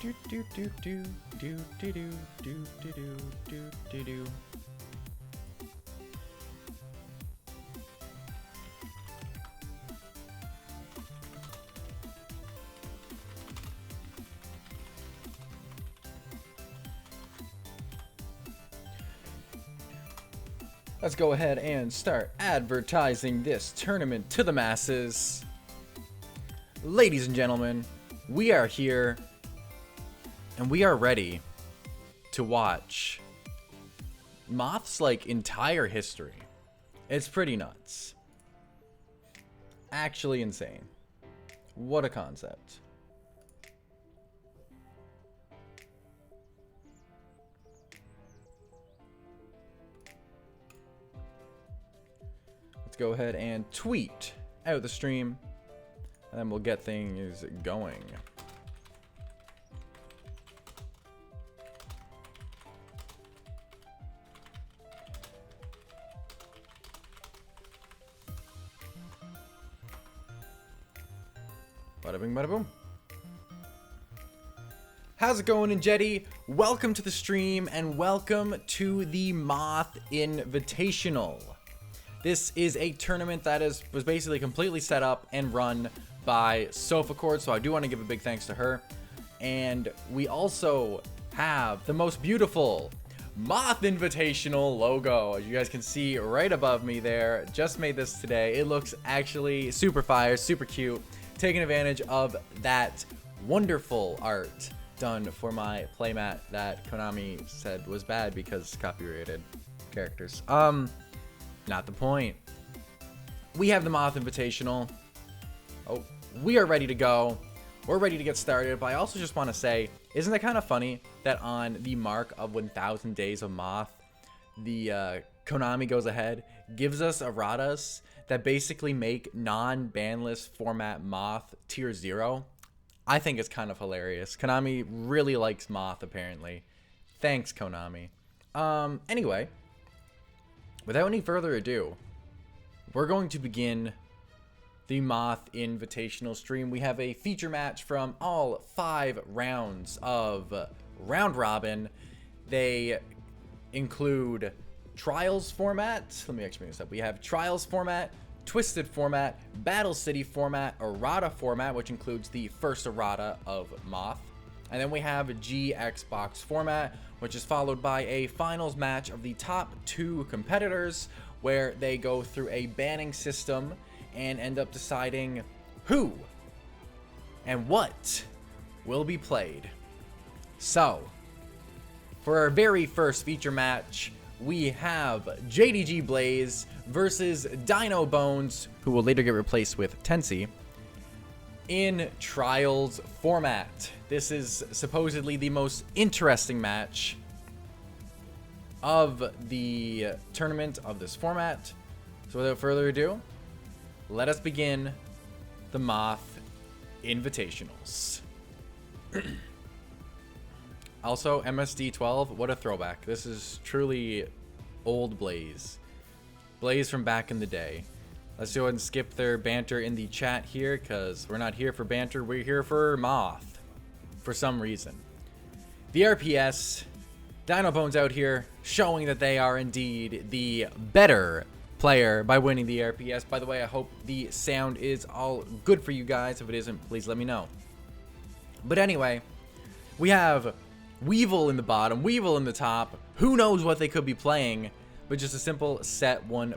Do do do do do do do do do do do do. Let's go ahead and start advertising this tournament to the masses. Ladies and gentlemen, we are here and we are ready to watch Moth's entire history. It's pretty nuts. Actually insane. What a concept. Let's go ahead and tweet out the stream, and then we'll get things going. Bada bing, bada boom. How's it going, Injetti? Welcome to the stream and welcome to the Moth Invitational. This is a tournament that was basically completely set up and run by SofaCord, so I do want to give a big thanks to her. And we also have the most beautiful Moth Invitational logo, as you guys can see right above me there. Just made this today. It looks actually super fire, super cute. Taking advantage of that wonderful art done for my playmat that Konami said was bad because copyrighted characters. Not the point. We have the Moth Invitational. Oh, we are ready to go. We're ready to get started, but I also just want to say, isn't it kind of funny that on the mark of 1,000 days of Moth, the Konami goes ahead, gives us erratas that basically make non-banless format Moth tier 0. I think it's kind of hilarious. Konami really likes Moth, apparently. Thanks, Konami. Anyway, without any further ado, we're going to begin the Moth Invitational stream. We have a feature match from all 5 rounds of Round Robin. They include Trials format. Let me actually bring this up. We have Trials format, Twisted format, Battle City format, Errata format, which includes the first Errata of Moth. And then we have GX box format, which is followed by a finals match of the top 2 competitors, where they go through a banning system and end up deciding who and what will be played. So, for our very first feature match, we have JDG Blaze versus Dino Bones, who will later get replaced with Tensi, in Trials format. This is supposedly the most interesting match of the tournament of this format. So without further ado, let us begin the Moth Invitationals. Also, MSD12, what a throwback. This is truly old Blaze. Blaze from back in the day. Let's go ahead and skip their banter in the chat here, because we're not here for banter, we're here for Moth. For some reason. The RPS, Dino Bones out here, showing that they are indeed the better player by winning the RPS. By the way, I hope the sound is all good for you guys. If it isn't, please let me know. But anyway, we have Weevil in the bottom, Weevil in the top. Who knows what they could be playing, but just a simple set one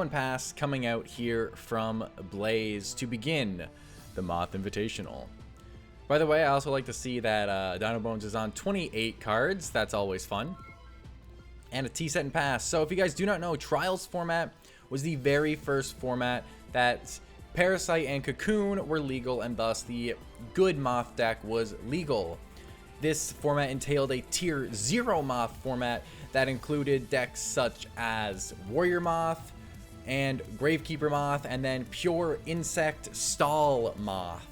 pass coming out here from Blaze to begin the Moth Invitational. By the way, I also like to see that Dino Bones is on 28 cards. That's always fun. And a T-set and pass. So if you guys do not know, Trials format was the very first format that Parasite and Cocoon were legal, and thus the good Moth deck was legal. This format entailed a tier 0 Moth format that included decks such as Warrior Moth and Gravekeeper Moth, and then pure Insect Stall Moth.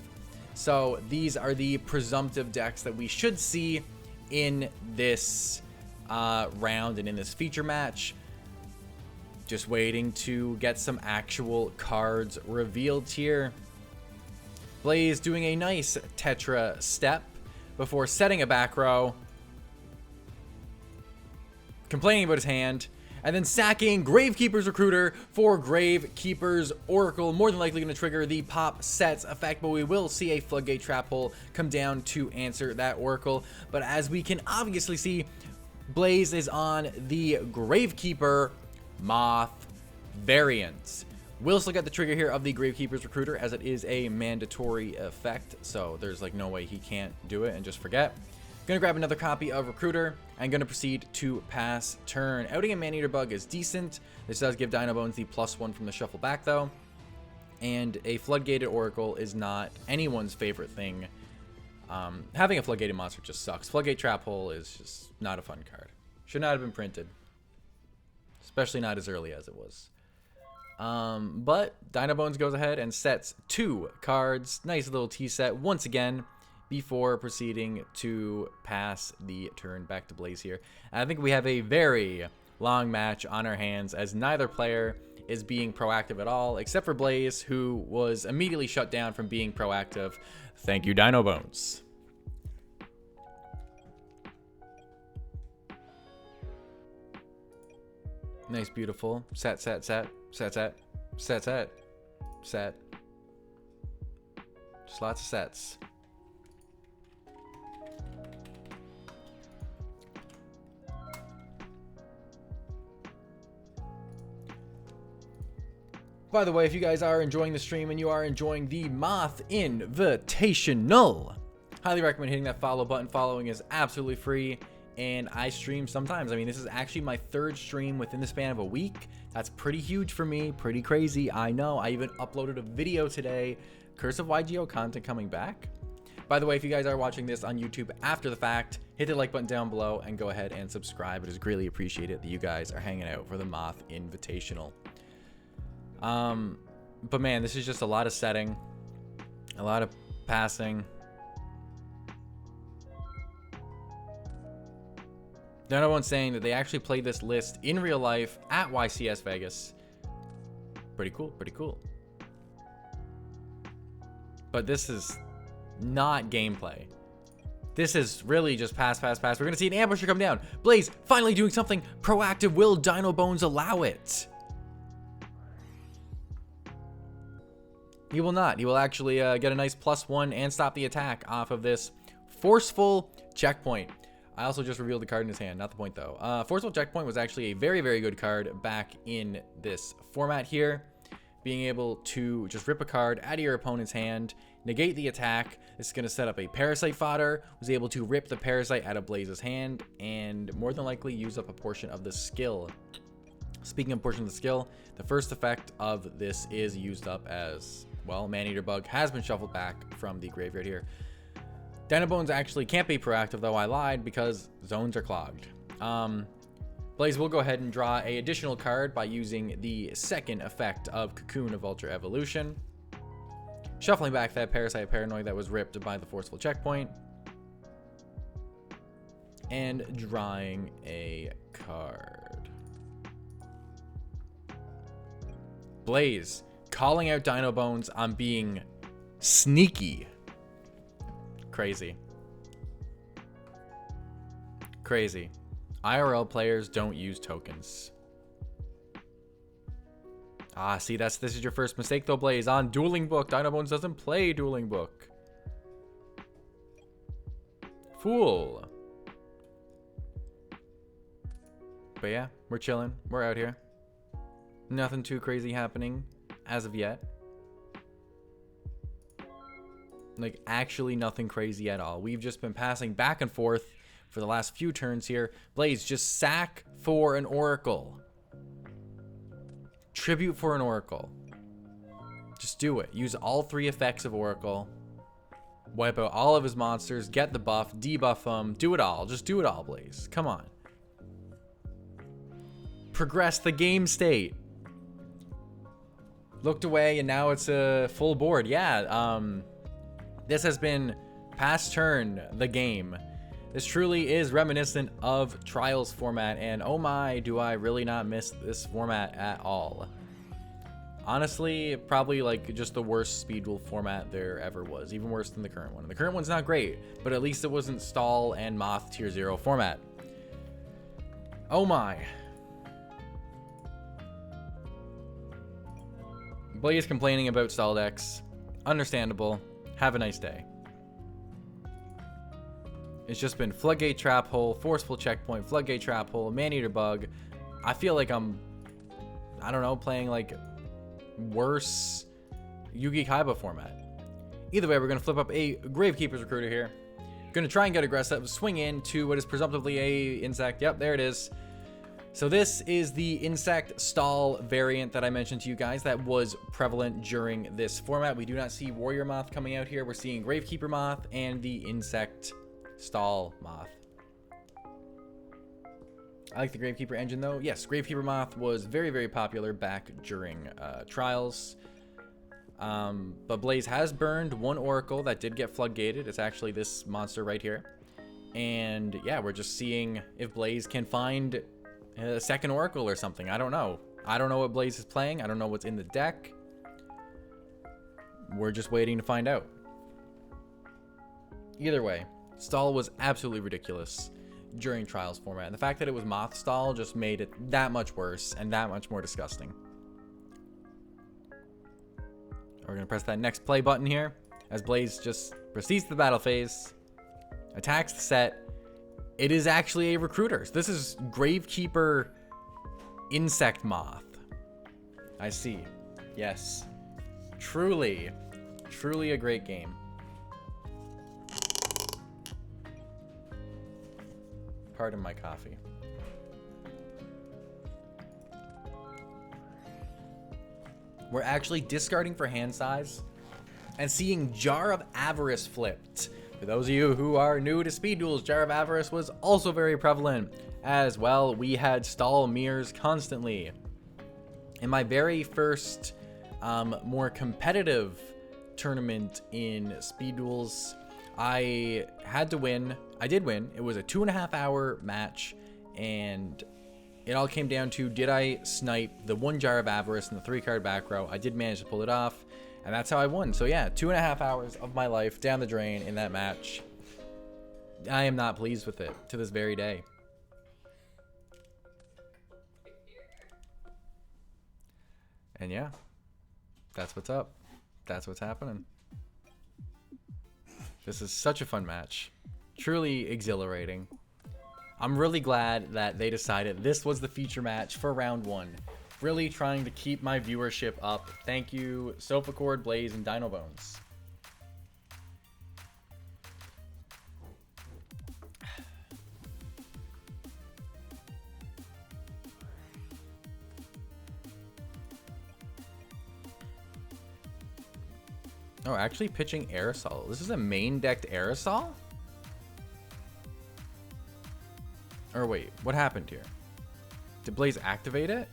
So these are the presumptive decks that we should see in this round and in this feature match. Just waiting to get some actual cards revealed here. Blaze doing a nice Tetra step before setting a back row, complaining about his hand, and then sacking Gravekeeper's Recruiter for Gravekeeper's Oracle. More than likely going to trigger the pop sets effect, but we will see a Floodgate Trap Hole come down to answer that Oracle. But as we can obviously see, Blaze is on the Gravekeeper Moth variant. We'll still get the trigger here of the Gravekeeper's Recruiter, as it is a mandatory effect, so there's like no way he can't do it and just forget. Gonna grab another copy of Recruiter and gonna proceed to pass turn. Outing a Maneater Bug is decent. This does give Dino Bones the +1 from the shuffle back though. And a Floodgated Oracle is not anyone's favorite thing. Having a Floodgated monster just sucks. Floodgate Trap Hole is just not a fun card. Should not have been printed. Especially not as early as it was. But Dino Bones goes ahead and sets 2 cards. Nice little T set once again, before proceeding to pass the turn back to Blaze here. And I think we have a very long match on our hands, as neither player is being proactive at all, except for Blaze, who was immediately shut down from being proactive. Thank you, Dino Bones. Nice, beautiful. Set. Just lots of sets. By the way, if you guys are enjoying the stream and you are enjoying the Moth Invitational, highly recommend hitting that follow button. Following is absolutely free, and I stream sometimes. I mean, this is actually my 3rd stream within the span of a week. That's pretty huge for me, pretty crazy, I know. I even uploaded a video today, Curse of Yugioh content coming back. By the way, if you guys are watching this on YouTube after the fact, hit the like button down below and go ahead and subscribe. It is greatly appreciated that you guys are hanging out for the Moth Invitational. But man, this is just a lot of setting, a lot of passing. Dino Bones saying that they actually played this list in real life at YCS Vegas. Pretty cool, pretty cool. But this is not gameplay. This is really just pass. We're going to see an ambusher come down. Blaze finally doing something proactive. Will Dino Bones allow it? He will not. He will actually get a nice +1 and stop the attack off of this Forceful Checkpoint. I also just revealed the card in his hand. Not the point, though. Forceful Checkpoint was actually a very, very good card back in this format here. Being able to just rip a card out of your opponent's hand, negate the attack. This is going to set up a Parasite Fodder. Was able to rip the Parasite out of Blaze's hand and more than likely use up a portion of the skill. Speaking of portion of the skill, the first effect of this is used up as, well, Maneater Bug has been shuffled back from the graveyard here. Dino Bones actually can't be proactive, though. I lied, because zones are clogged. Blaze will go ahead and draw a additional card by using the second effect of Cocoon of Ultra Evolution. Shuffling back that Parasite Paranoid that was ripped by the Forceful Checkpoint. And drawing a card. Blaze calling out Dino Bones on being sneaky. Crazy. Crazy. IRL players don't use tokens. Ah, see, this is your first mistake though, Blaze. On Dueling Book, Dino Bones doesn't play Dueling Book. Fool. But yeah, we're chilling. We're out here. Nothing too crazy happening as of yet. Like, actually nothing crazy at all. We've just been passing back and forth for the last few turns here. Blaze, just sack for an Oracle. Tribute for an Oracle. Just do it. Use all 3 effects of Oracle. Wipe out all of his monsters. Get the buff. Debuff them. Do it all. Just do it all, Blaze. Come on. Progress the game state. Looked away and now it's a full board. Yeah, this has been past turn the game. This truly is reminiscent of Trials format, and oh my, do I really not miss this format at all. Honestly, probably like just the worst Speed Duel format there ever was. Even worse than the current one. The current one's not great, but at least it wasn't Stall and Moth Tier 0 format. Oh my. Blaze complaining about stall decks. Understandable. Have a nice day. It's just been Floodgate Trap Hole, Forceful Checkpoint, Floodgate Trap Hole, Man-Eater Bug. I feel like I'm, I don't know, playing like worse Yugi Kaiba format. Either way, we're going to flip up a Gravekeeper's Recruiter here. Going to try and get aggressive, swing into what is presumptively a insect. Yep, there it is. So this is the insect stall variant that I mentioned to you guys that was prevalent during this format. We do not see Warrior Moth coming out here. We're seeing Gravekeeper Moth and the insect stall Moth. I like the Gravekeeper engine though. Yes, Gravekeeper Moth was very, very popular back during Trials. But Blaze has burned one Oracle that did get floodgated. It's actually this monster right here. And yeah, we're just seeing if Blaze can find a second Oracle or something. I don't know. I don't know what Blaze is playing. I don't know what's in the deck. We're just waiting to find out. Either way, stall was absolutely ridiculous during Trials format. And the fact that it was Moth stall just made it that much worse and that much more disgusting. We're going to press that next play button here as Blaze just proceeds to the battle phase, attacks the set. It is actually a recruiter. This is Gravekeeper Insect Moth. I see. Yes. Truly, truly a great game. Pardon my coffee. We're actually discarding for hand size and seeing Jar of Avarice flipped. For those of you who are new to Speed Duels, Jar of Avarice was also very prevalent as well. We had stall mirrors constantly. In my very first more competitive tournament in Speed Duels, I had to win. I did win. It was a 2.5 hour match, and it all came down to, did I snipe the one Jar of Avarice in the 3-card back row? I did manage to pull it off, and that's how I won. So yeah, 2.5 hours of my life down the drain in that match. I am not pleased with it to this very day. And yeah, that's what's up. That's what's happening. This is such a fun match. Truly exhilarating. I'm really glad that they decided this was the feature match for round 1. Really trying to keep my viewership up. Thank you, Sofacord, Blaze, and Dino Bones. Oh, actually pitching Aerosol. This is a main decked Aerosol? Or wait, what happened here? Did Blaze activate it?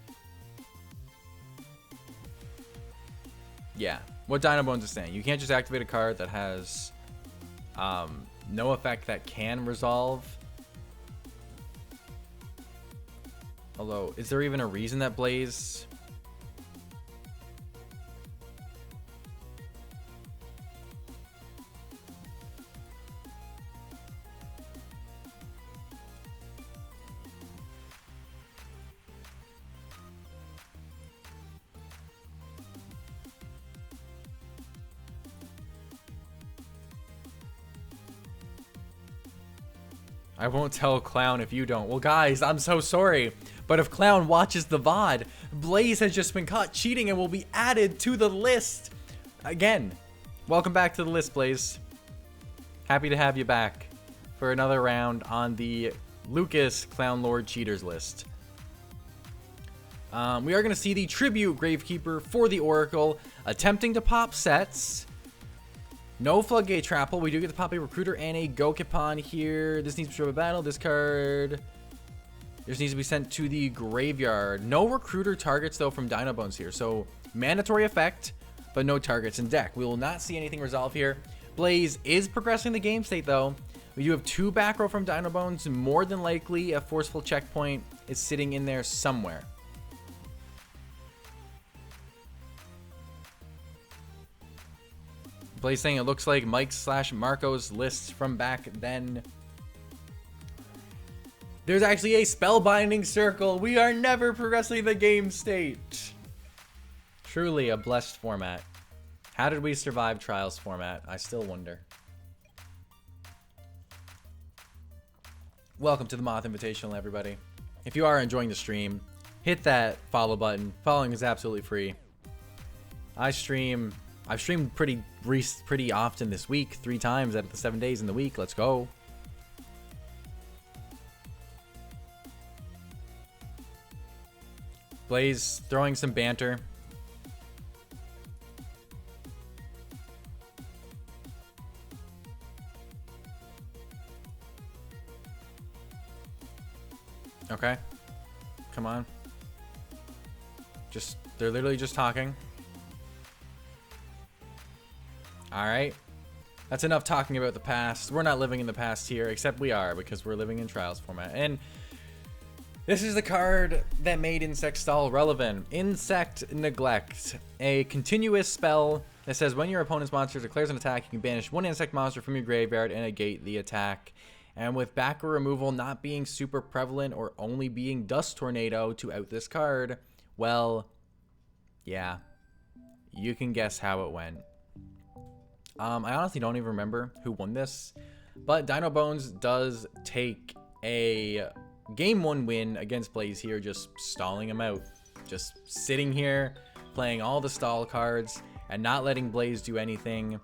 Yeah, what Dino Bones is saying. You can't just activate a card that has no effect that can resolve. Although, is there even a reason that Blaze... I won't tell Clown if you don't. Well, guys, I'm so sorry. But if Clown watches the VOD, Blaze has just been caught cheating and will be added to the list. Again, welcome back to the list, Blaze. Happy to have you back for another round on the Lucas Clown Lord Cheaters list. We are going to see the Tribute Gravekeeper for the Oracle attempting to pop sets. No Floodgate Trapple. We do get to pop a Recruiter and a Gokipon here. This needs to show a battle. This card just needs to be sent to the graveyard. No Recruiter targets, though, from Dino Bones here. So, mandatory effect, but no targets in deck. We will not see anything resolve here. Blaze is progressing the game state, though. We do have 2 back row from Dino Bones. More than likely, a Forceful Checkpoint is sitting in there somewhere. Blaze saying it looks like Mike/Marco's lists from back then. There's actually a spellbinding circle. We are never progressing the game state. Truly a blessed format. How did we survive Trials format? I still wonder. Welcome to the Moth Invitational, everybody. If you are enjoying the stream, hit that follow button. Following is absolutely free. I've streamed pretty often this week, 3 times out of the 7 days in the week. Let's go. Blaze throwing some banter. Okay. Come on. They're literally just talking. Alright. That's enough talking about the past. We're not living in the past here, except we are, because we're living in Trials format. And this is the card that made Insect Stall relevant. Insect Neglect. A continuous spell that says when your opponent's monster declares an attack, you can banish 1 insect monster from your graveyard and negate the attack. And with backer removal not being super prevalent or only being Dust Tornado to out this card, well, yeah, you can guess how it went. I honestly don't even remember who won this, but Dino Bones does take a Game 1 win against Blaze here, just stalling him out. Just sitting here, playing all the stall cards, and not letting Blaze do anything.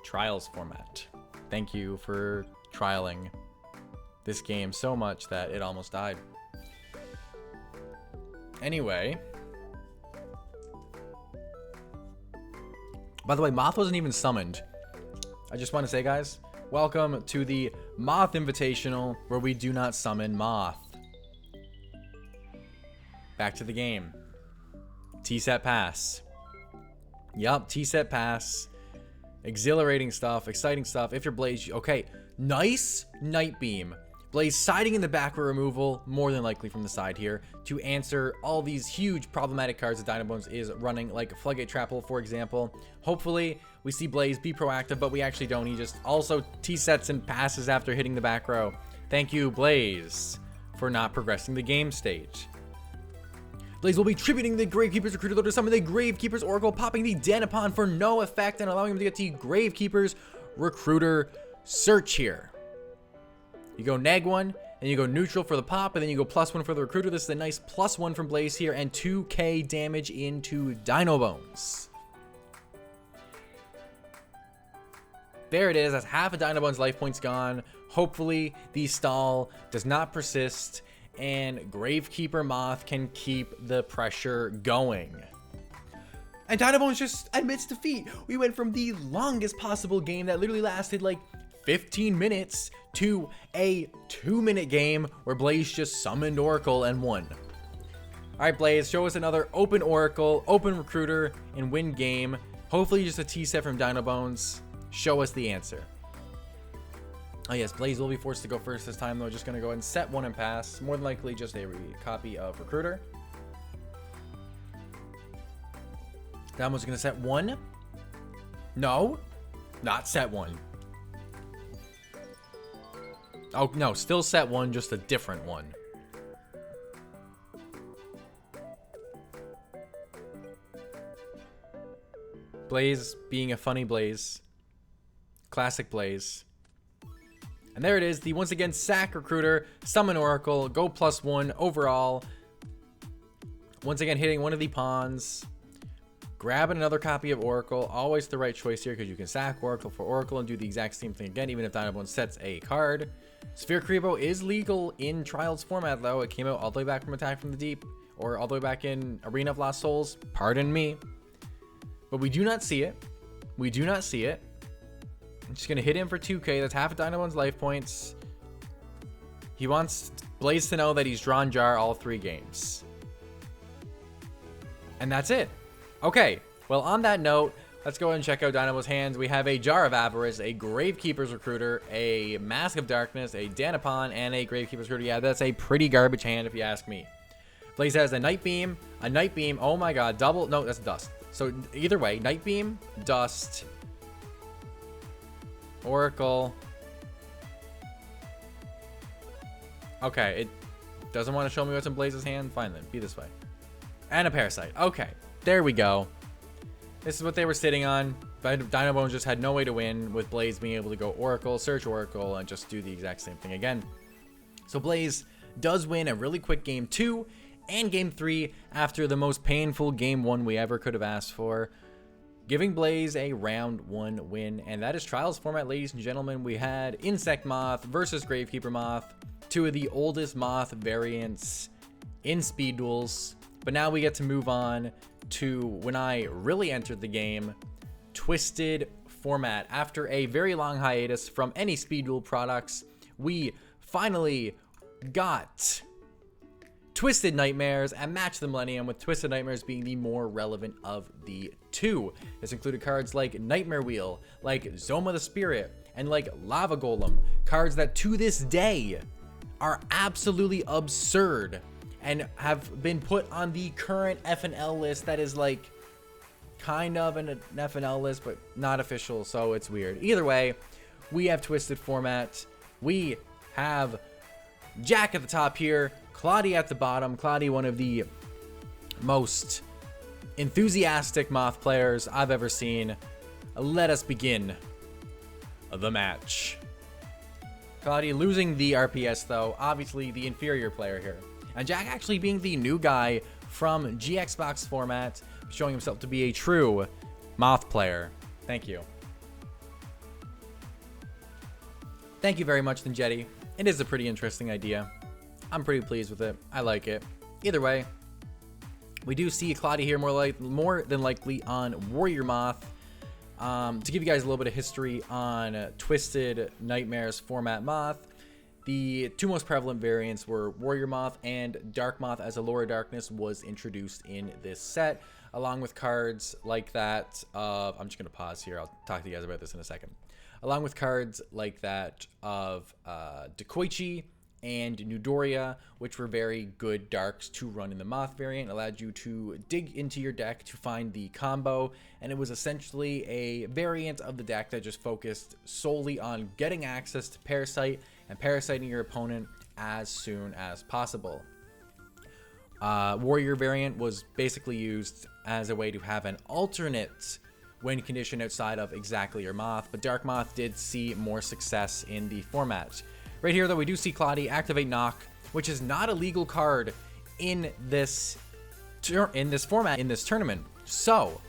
Trials format. Thank you for trialing this game so much that it almost died. Anyway. By the way, Moth wasn't even summoned. I just want to say, guys, welcome to the Moth Invitational, where we do not summon Moth. Back to the game. T-set pass. Yup, T-set pass. Exhilarating stuff, exciting stuff. If you're Blaze, okay, nice Night Beam. Blaze siding in the back for removal, more than likely from the side here, to answer all these huge problematic cards that Dino Bones is running, like Floodgate Trapple, for example. Hopefully, we see Blaze be proactive, but we actually don't. He just also T-sets and passes after hitting the back row. Thank you, Blaze, for not progressing the game stage. Blaze will be tributing the Gravekeeper's Recruiter to summon the Gravekeeper's Oracle, popping the Danapon for no effect, and allowing him to get the Gravekeeper's Recruiter search here. You go neg 1, and you go neutral for the pop, and then you go +1 for the Recruiter. This is a nice +1 from Blaze here, and 2k damage into Dino Bones. There it is. That's half of Dino Bones' life points gone. Hopefully, the stall does not persist, and Gravekeeper Moth can keep the pressure going. And Dino Bones just admits defeat. We went from the longest possible game that literally lasted like 15 minutes to a 2-minute game where Blaze just summoned Oracle and won. Alright, Blaze, show us another open Oracle, open Recruiter, and win game. Hopefully just a T-set from Dino Bones. Show us the answer. Oh yes, Blaze will be forced to go first this time though. Just going to go ahead and set 1 and pass. More than likely just a copy of Recruiter. That one's going to set 1. No, not set 1. Oh, no, still set 1, just a different one. Blaze being a funny Blaze. Classic Blaze. And there it is, the once again sack Recruiter, summon Oracle, go +1 overall. Once again hitting one of the pawns. Grabbing another copy of Oracle, always the right choice here because you can sack Oracle for Oracle and do the exact same thing again, even if Dino Bones sets a card. Sphere Creepo is legal in Trials format though. It came out all the way back from Attack from the Deep, or all the way back in Arena of Lost Souls. Pardon me. But we do not see it. We do not see it. I'm just going to hit him for 2k. That's half of Dino Bones' life points. He wants Blaze to know that he's drawn Jar all 3 games. And that's it. Okay, well, on that note, let's go ahead and check out Dino Bones' hands. We have a Jar of Avarice, a Gravekeeper's Recruiter, a Mask of Darkness, a Danapon, and a Gravekeeper's Recruiter. Yeah, that's a pretty garbage hand if you ask me. Blaze has a Night Beam, oh my god, double, no, that's Dust. So either way, Night Beam, Dust, Oracle. Okay, it doesn't want to show me what's in Blaze's hand. Fine then, be this way. And a Parasite. Okay, there we go. This is what they were sitting on. But Dynabone just had no way to win, with Blaze being able to go Oracle, search Oracle, and just do the exact same thing again. So Blaze does win a really quick game 2 and game 3 after the most painful game 1 we ever could have asked for, giving Blaze a round 1 win. And that is Trials format, ladies and gentlemen. We had Insect Moth versus Gravekeeper Moth, two of the oldest Moth variants in Speed Duels. But now we get to move on to when I really entered the game, Twisted format. After a very long hiatus from any Speed Duel products, we finally got Twisted Nightmares and Match the Millennium, with Twisted Nightmares being the more relevant of the two. This included cards like Nightmare Wheel, like Zoma the Spirit, and like Lava Golem, cards that to this day are absolutely absurd and have been put on the current FNL list that is like kind of an FNL list, but not official, so it's weird. Either way, we have Twisted format. We have Jack at the top here, Claudia at the bottom. Claudia, one of the most enthusiastic Moth players I've ever seen. Let us begin the match. Claudia losing the RPS though, obviously the inferior player here. And Jack actually being the new guy from GXbox format, showing himself to be a true Moth player. Thank you. Thank you very much, Ninjetti. It is a pretty interesting idea. I'm pretty pleased with it. I like it. Either way, we do see Claudia here more than likely on Warrior Moth. To give you guys a little bit of history on Twisted Nightmares format Moth, the two most prevalent variants were Warrior Moth and Dark Moth, as Allure of Darkness was introduced in this set, along with cards like that of, I'm just going to pause here, I'll talk to you guys about this in a second, along with cards like that of Dekoichi and Nudoria, which were very good darks to run in the Moth variant, allowed you to dig into your deck to find the combo, and it was essentially a variant of the deck that just focused solely on getting access to Parasite and parasiting your opponent as soon as possible. Warrior variant was basically used as a way to have an alternate win condition outside of exactly your Moth, but Dark Moth did see more success in the format. Right here, though, we do see Claudia activate Knock, which is not a legal card in this format, in this tournament. So,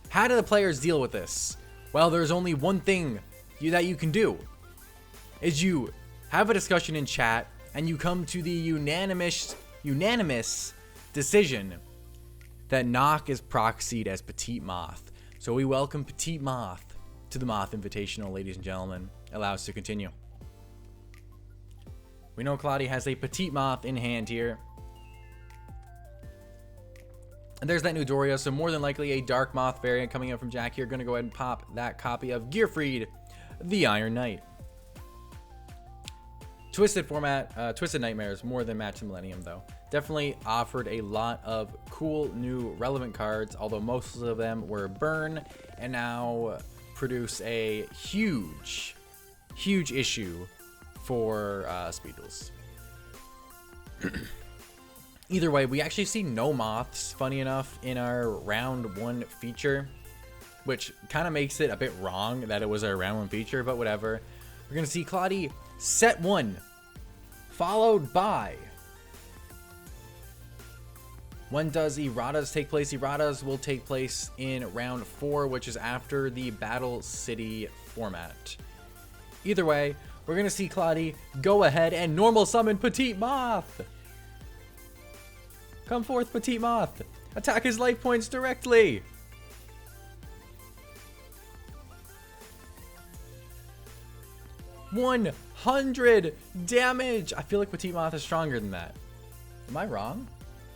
how do the players deal with this? Well, there's only one thing that you can do, is you have a discussion in chat, and you come to the unanimous decision that Knock is proxied as Petite Moth. So we welcome Petite Moth to the Moth Invitational, ladies and gentlemen. Allow us to continue. We know Claudia has a Petite Moth in hand here. And there's that Nudoria, so more than likely a Dark Moth variant coming up from Jack here. Gonna go ahead and pop that copy of Gearfried, the Iron Knight. Twisted format, Twisted Nightmares, more than Match the Millennium though. Definitely offered a lot of cool new relevant cards, although most of them were burn and now produce a huge issue for Speed Duels. Either way, we actually see no Moths, funny enough, in our round 1 feature, which kind of makes it a bit wrong that it was our round 1 feature, but whatever. We're going to see Claudia set 1, followed by, when does Erratas take place? Erratas will take place in round 4, which is after the Battle City format. Either way, we're going to see Claudia go ahead and normal summon Petite Moth. Come forth, Petite Moth. Attack his life points directly. $100 damage. I feel like Petite Moth is stronger than that. Am I wrong?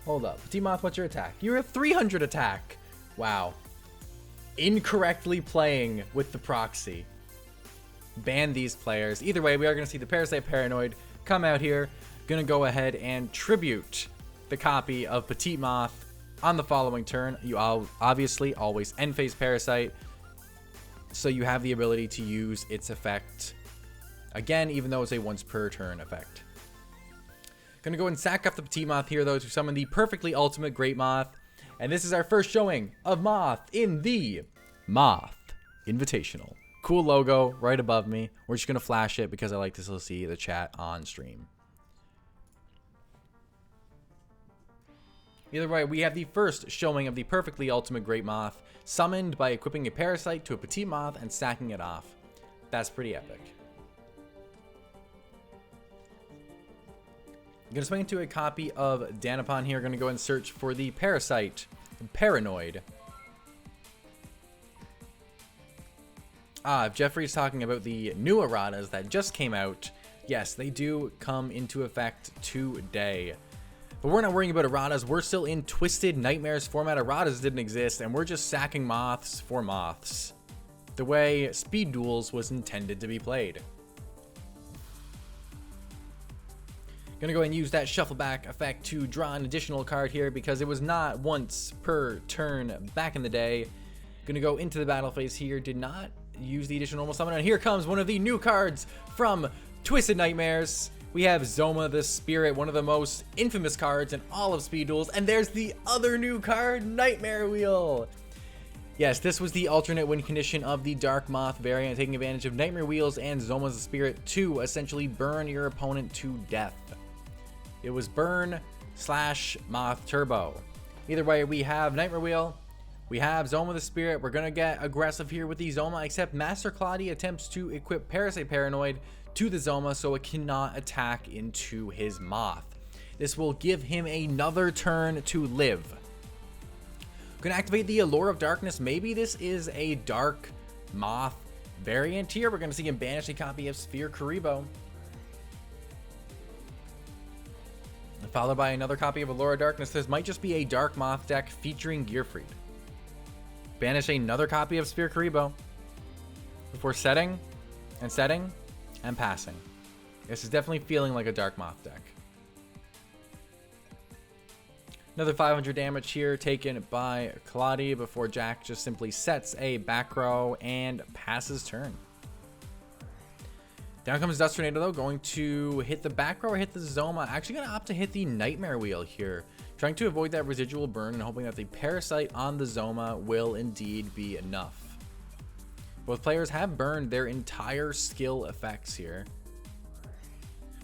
Hold up. Petite Moth, what's your attack? You're a 300 attack. Wow. Incorrectly playing with the proxy. Ban these players. Either way, we are going to see the Parasite Paranoid come out here. Going to go ahead and tribute the copy of Petite Moth on the following turn. You all obviously always end phase Parasite. so you have the ability to use its effect again, even though it's a once per turn effect. Gonna go and sack up the Petite Moth here, though, to summon the perfectly ultimate Great Moth. And this is our first showing of Moth in the Moth Invitational. Cool logo right above me. We're just gonna flash it because I like to still see the chat on stream. Either way, we have the first showing of the perfectly ultimate Great Moth, summoned by equipping a Parasite to a Petite Moth and stacking it off. That's pretty epic. I'm going to swing into a copy of Danapon here. Going to go and search for the Parasite, Paranoid. If Jeffrey's talking about the new Erratas that just came out, yes, they do come into effect today. But we're not worrying about Erratas. We're still in Twisted Nightmares format. Erratas didn't exist, and we're just sacking moths for moths, the way Speed Duels was intended to be played. Gonna go and use that shuffle back effect to draw an additional card here because it was not once per turn back in the day. Gonna go into the battle phase here. Did not use the additional normal summon, and here comes one of the new cards from Twisted Nightmares. We have Zoma the Spirit, one of the most infamous cards in all of Speed Duels, and there's the other new card, Nightmare Wheel. Yes, this was the alternate win condition of the Dark Moth variant, taking advantage of Nightmare Wheels and Zoma the Spirit to essentially burn your opponent to death. It was burn / Moth Turbo. Either way, we have Nightmare Wheel, we have Zoma the Spirit. We're gonna get aggressive here with the Zoma, except Master Claudia attempts to equip Parasite Paranoid to the Zoma so it cannot attack into his Moth. This will give him another turn to live. Gonna activate the Allure of Darkness. Maybe this is a Dark Moth variant here. We're gonna see him banish a copy of Sphere Kuriboh, followed by another copy of Allure of Darkness. This might just be a Dark Moth deck featuring Gearfried. Banish another copy of Sphere Kuriboh before setting and passing. This is definitely feeling like a Dark Moth deck. Another 500 damage here taken by Claudia before Jack just simply sets a back row and passes turn. Down comes Dust Tornado, though, going to hit the back row or hit the Zoma. Actually going to opt to hit the Nightmare Wheel here, trying to avoid that residual burn and hoping that the Parasite on the Zoma will indeed be enough. Both players have burned their entire skill effects here.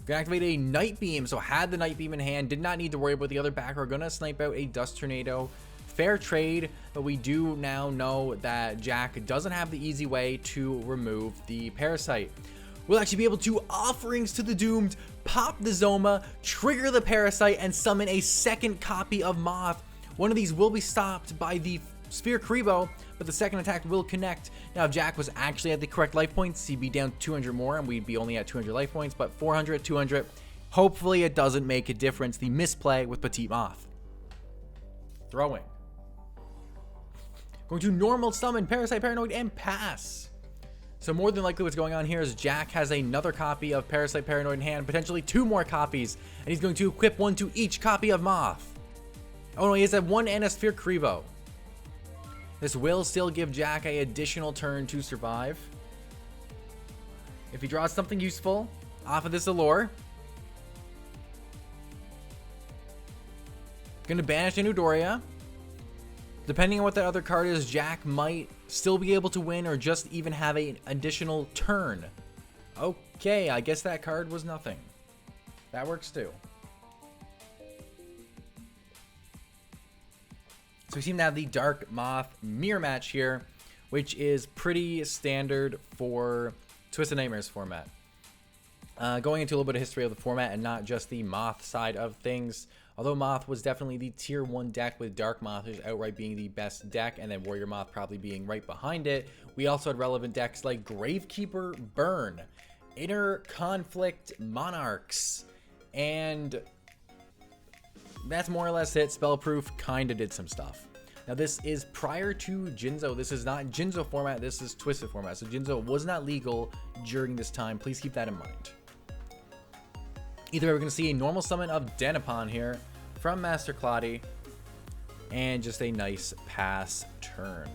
Gonna activate a Night Beam, so had the Night Beam in hand, did not need to worry about the other back row. Gonna snipe out a Dust Tornado. Fair trade, but we do now know that Jack doesn't have the easy way to remove the Parasite. We'll actually be able to Offerings to the Doomed, pop the Zoma, trigger the Parasite, and summon a second copy of Moth. One of these will be stopped by the Sphere Kuriboh, but the second attack will connect. Now, if Jack was actually at the correct life points, he'd be down 200 more, and we'd be only at 200 life points, but 400, 200, hopefully it doesn't make a difference. The misplay with Petite Moth. Throwing. Going to normal summon Parasite Paranoid and pass. So more than likely what's going on here is Jack has another copy of Parasite Paranoid in hand, potentially 2 more copies, and he's going to equip 1 to each copy of Moth. Oh no, he has a 1 and a Sphere Kuriboh. This will still give Jack an additional turn to survive. If he draws something useful off of this Allure. Gonna banish an Eudoria. Depending on what that other card is, Jack might still be able to win or just even have an additional turn. Okay, I guess that card was nothing. That works too. So we seem to have the Dark Moth mirror match here, which is pretty standard for Twisted Nightmares format. Going into a little bit of history of the format and not just the Moth side of things. Although Moth was definitely the tier 1 deck, with Dark Moth outright being the best deck and then Warrior Moth probably being right behind it, we also had relevant decks like Gravekeeper Burn, Inner Conflict Monarchs, and that's more or less it. Spellproof kind of did some stuff. Now this is prior to Jinzo. This is not Jinzo format, this is Twisted format. So Jinzo was not legal during this time. Please keep that in mind. Either way, we're going to see a normal summon of Danapon here from Master Claudia, and just a nice pass turn.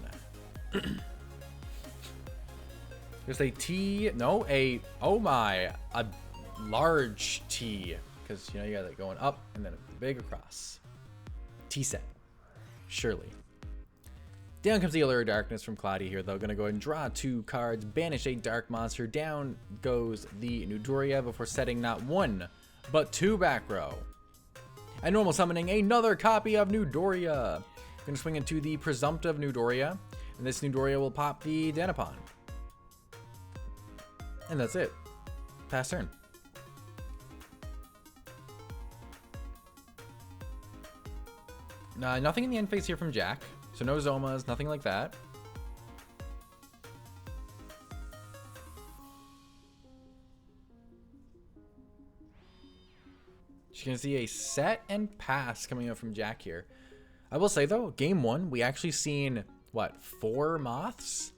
There's a T, no, oh my, a large T. Because, you know, you got it going up and then a big across. T set. Surely. Down comes the Allure of Darkness from Cloudy here, though. Gonna go ahead and draw 2 cards, banish a dark monster. Down goes the Newdoria before setting not 1, but 2 back row. And normal summoning another copy of Newdoria. Gonna swing into the presumptive Newdoria, and this Newdoria will pop the Danapon. And that's it. Pass turn. Nothing in the end phase here from Jack. So no Zomas, nothing like that. You're going to see a set and pass coming up from Jack here. I will say, though, game 1, we actually seen, what, 4 Moths?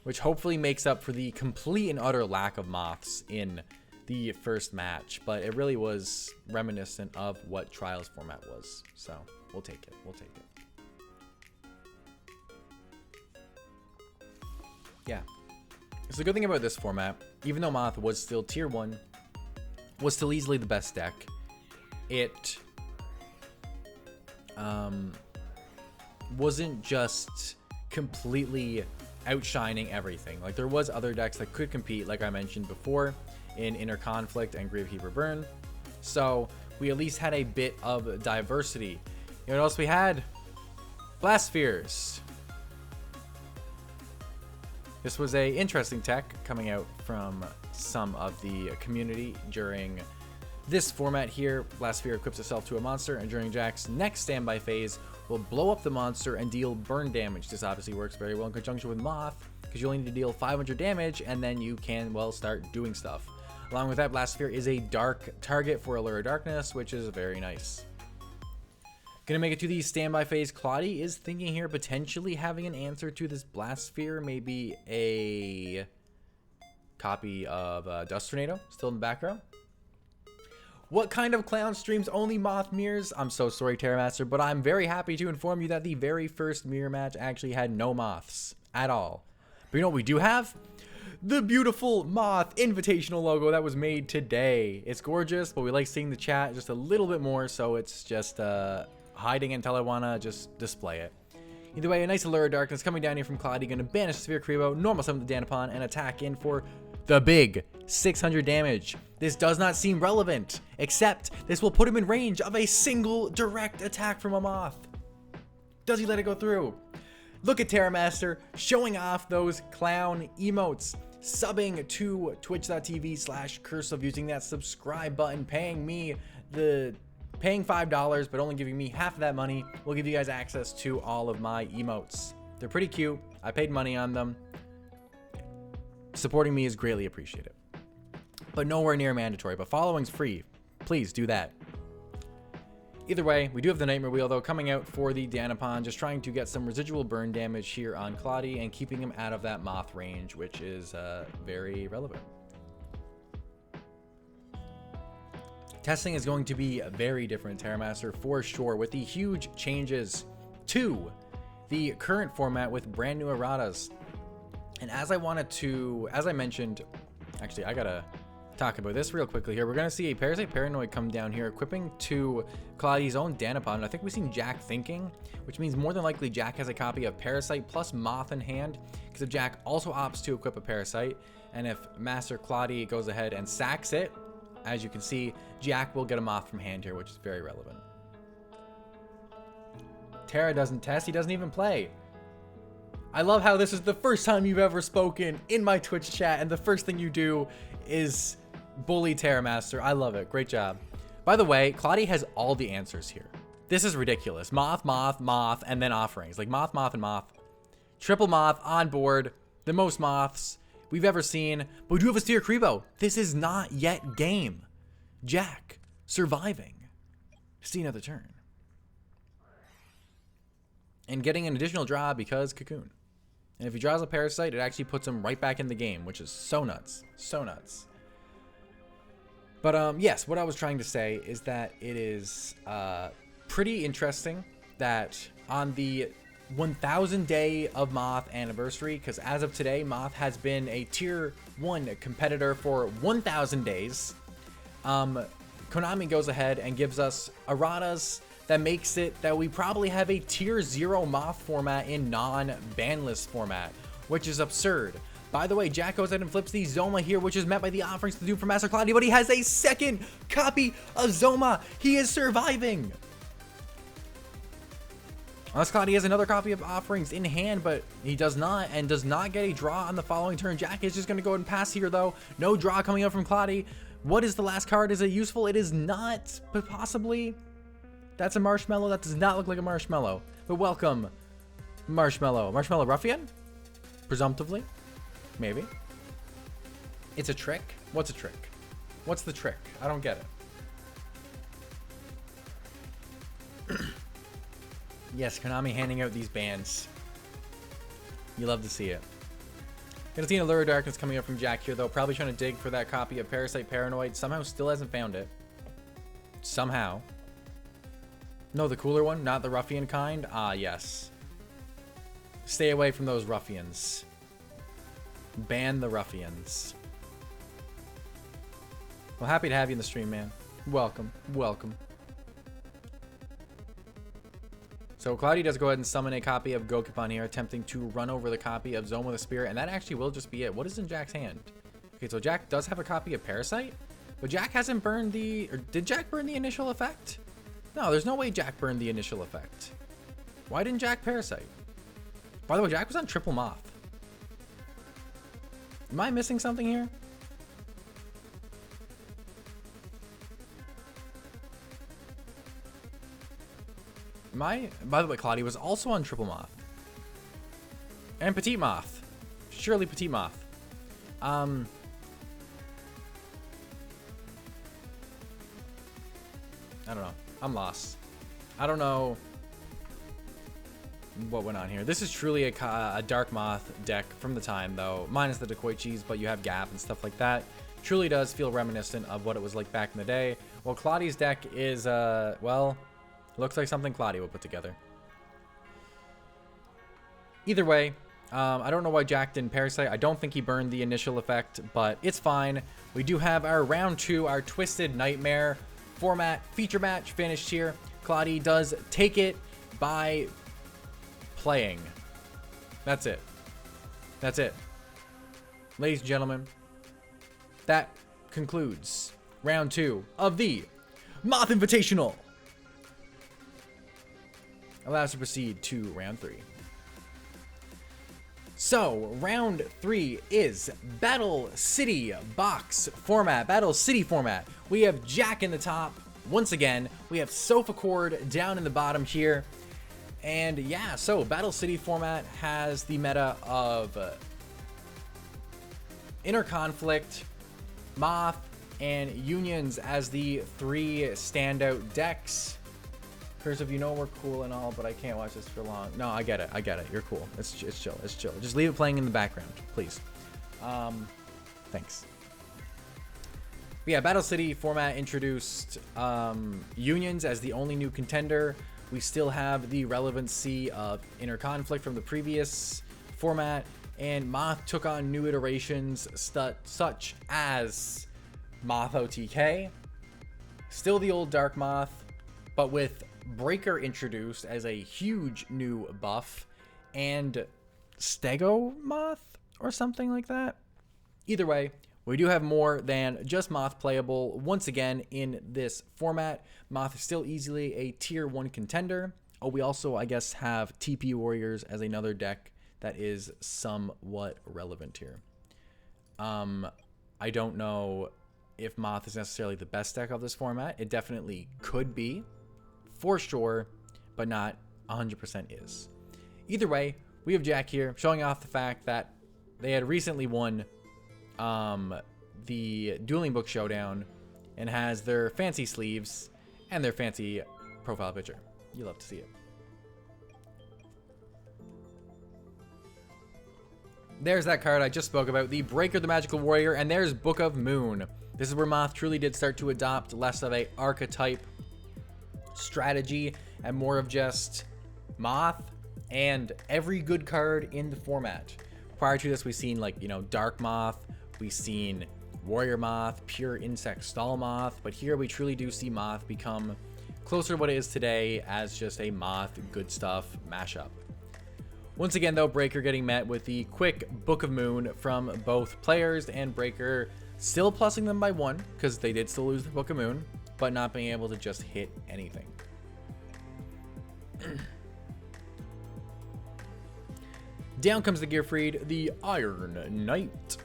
Which hopefully makes up for the complete and utter lack of Moths in the first match. But it really was reminiscent of what Trials format was. So we'll take it. We'll take it. Yeah. So the good thing about this format, even though Moth was still tier 1, was still easily the best deck, it wasn't just completely outshining everything. Like, there was other decks that could compete, like I mentioned before, in Inner Conflict and Gravekeeper Burn. So we at least had a bit of diversity. You know what else we had? Blast Spheres. This was a interesting tech coming out from some of the community during this format here. Blast Sphere equips itself to a monster, and during Jack's next standby phase, will blow up the monster and deal burn damage. This obviously works very well in conjunction with Moth, because you only need to deal 500 damage, and then you can, well, start doing stuff. Along with that, Blast Sphere is a dark target for Allure of Darkness, which is very nice. Gonna make it to the standby phase. Claudie is thinking here potentially having an answer to this Blast Sphere, maybe a copy of Dust Tornado still in the back row. What kind of clown streams only Moth mirrors? I'm so sorry, Terramaster, but I'm very happy to inform you that the very first mirror match actually had no Moths at all. But you know what we do have? The beautiful Moth Invitational logo that was made today. It's gorgeous, but we like seeing the chat just a little bit more, so it's just hiding until I want to just display it. Either way, a nice Allure of Darkness coming down here from Claudie. Going to banish Sphere Kribo, normal summon the Danapon, and attack in for the big 600 damage. This does not seem relevant, except this will put him in range of a single direct attack from a Moth. Does he let it go through? Look at Terramaster showing off those clown emotes, subbing to twitch.tv/curseof, using that subscribe button, paying $5, but only giving me half of that money will give you guys access to all of my emotes. They're pretty cute. I paid money on them. Supporting me is greatly appreciated, but nowhere near mandatory. But following's free. Please do that. Either way, we do have the Nightmare Wheel, though, coming out for the Danapon, just trying to get some residual burn damage here on Claudie and keeping him out of that Moth range, which is very relevant. Testing is going to be very different, Terramaster, for sure, with the huge changes to the current format with brand new erratas. And as I mentioned, actually, I gotta talk about this real quickly here. We're gonna see a Parasite Paranoid come down here, equipping to Claudie's own Danapon. And I think we've seen Jack thinking, which means more than likely Jack has a copy of Parasite plus Moth in hand, because if Jack also opts to equip a Parasite, and if Master Claudie goes ahead and sacks it, as you can see, Jack will get a Moth from hand here, which is very relevant. Terra doesn't test, he doesn't even play. I love how this is the first time you've ever spoken in my Twitch chat, and the first thing you do is bully Terramaster. I love it. Great job. By the way, Claudie has all the answers here. This is ridiculous. Moth, Moth, Moth, and then offerings. Like Moth, Moth, and Moth. Triple Moth on board. The most Moths we've ever seen. But we do have a Sphere Kribo. This is not yet game. Jack surviving. See another turn. And getting an additional draw because Cocoon. And if he draws a Parasite, it actually puts him right back in the game, which is so nuts. So nuts. But yes, what I was trying to say is that it is pretty interesting that on the 1000 day of Moth anniversary, because as of today, Moth has been a tier 1 competitor for 1000 days. Konami goes ahead and gives us erratas that makes it that we probably have a tier 0 Moth format in non-banlist format, which is absurd. By the way, Jack goes ahead and flips the Zoma here, which is met by the offerings to do for Master Cloudy, but he has a second copy of Zoma. He is surviving. Unless Cloudy has another copy of offerings in hand, but he does not, and does not get a draw on the following turn. Jack is just going to go ahead and pass here, though. No draw coming up from Cloudy. What is the last card? Is it useful? It is not, but possibly. That's a Marshmallow. That does not look like a Marshmallow. But welcome, Marshmallow. Marshmallow Ruffian? Presumptively. Maybe. It's a trick? What's a trick? What's the trick? I don't get it. Yes, Konami handing out these bands. You love to see it. Gonna see an Allure of Darkness coming up from Jack here, though. Probably trying to dig for that copy of Parasite Paranoid. Somehow still hasn't found it. Somehow. No, the cooler one, not the ruffian kind. Ah, yes. Stay away from those ruffians. Ban the ruffians. Well, happy to have you in the stream, man. Welcome. Welcome. So Cloudy does go ahead and summon a copy of Gokupon here, attempting to run over the copy of Zoma the Spirit, and that actually will just be it. What is in Jack's hand? Okay, so Jack does have a copy of Parasite, but Jack hasn't burned the... Or did Jack burn the initial effect? No, there's no way Jack burned the initial effect. Why didn't Jack Parasite? By the way, Jack was on triple Moth. Am I missing something here? By the way, Cloudy was also on triple Moth. And Petite Moth. Surely Petite Moth. I don't know. I'm lost. I don't know what went on here. This is truly a Dark Moth deck from the time, though. Minus the Decoichis, but you have Gap and stuff like that. Truly does feel reminiscent of what it was like back in the day. Well, Cloudy's deck is, well... looks like something Cloudy will put together. Either way, I don't know why Jack didn't Parasite. I don't think he burned the initial effect, but it's fine. We do have our round 2, our Twisted Nightmare format feature match finished here. Cloudy does take it by playing. That's it. That's it. Ladies and gentlemen, that concludes round 2 of the Moth Invitational. Allows to proceed to round 3. So, round 3 is Battle City box format. Battle City format. We have Jack in the top. Once again, we have Sofa Cord down in the bottom here. And yeah, so Battle City format has the meta of Inner Conflict, Moth, and Unions as the 3 standout decks. Curseof, you know we're cool and all, but I can't watch this for long. No, I get it. I get it. You're cool. It's chill. It's chill. Just leave it playing in the background, please. Thanks. But yeah, Battle City format introduced Unions as the only new contender. We still have the relevancy of Inner Conflict from the previous format, and Moth took on new iterations such as Moth OTK. Still the old Dark Moth, but with Breaker introduced as a huge new buff, and Stego Moth or something like that. Either way, we do have more than just Moth playable once again in this format. Moth is still easily a tier 1 contender. Oh, we also, I guess, have TP Warriors as another deck that is somewhat relevant here. I don't know if Moth is necessarily the best deck of this format. It definitely could be, for sure, but not 100% is. Either way, we have Jack here showing off the fact that they had recently won the Dueling Book Showdown and has their fancy sleeves and their fancy profile picture. You love to see it. There's that card I just spoke about, the Breaker the Magical Warrior, and there's Book of Moon. This is where Moth truly did start to adopt less of a archetype strategy and more of just Moth and every good card in the format. Prior to this, we've seen, like, you know, Dark Moth, we've seen Warrior Moth, Pure Insect Stall Moth, but here we truly do see Moth become closer to what it is today as just a Moth good stuff mashup. Once again, though, Breaker getting met with the quick Book of Moon from both players, and Breaker still plussing them by 1 because they did still lose the Book of Moon, but not being able to just hit anything. Down comes the Gearfried, the Iron Knight,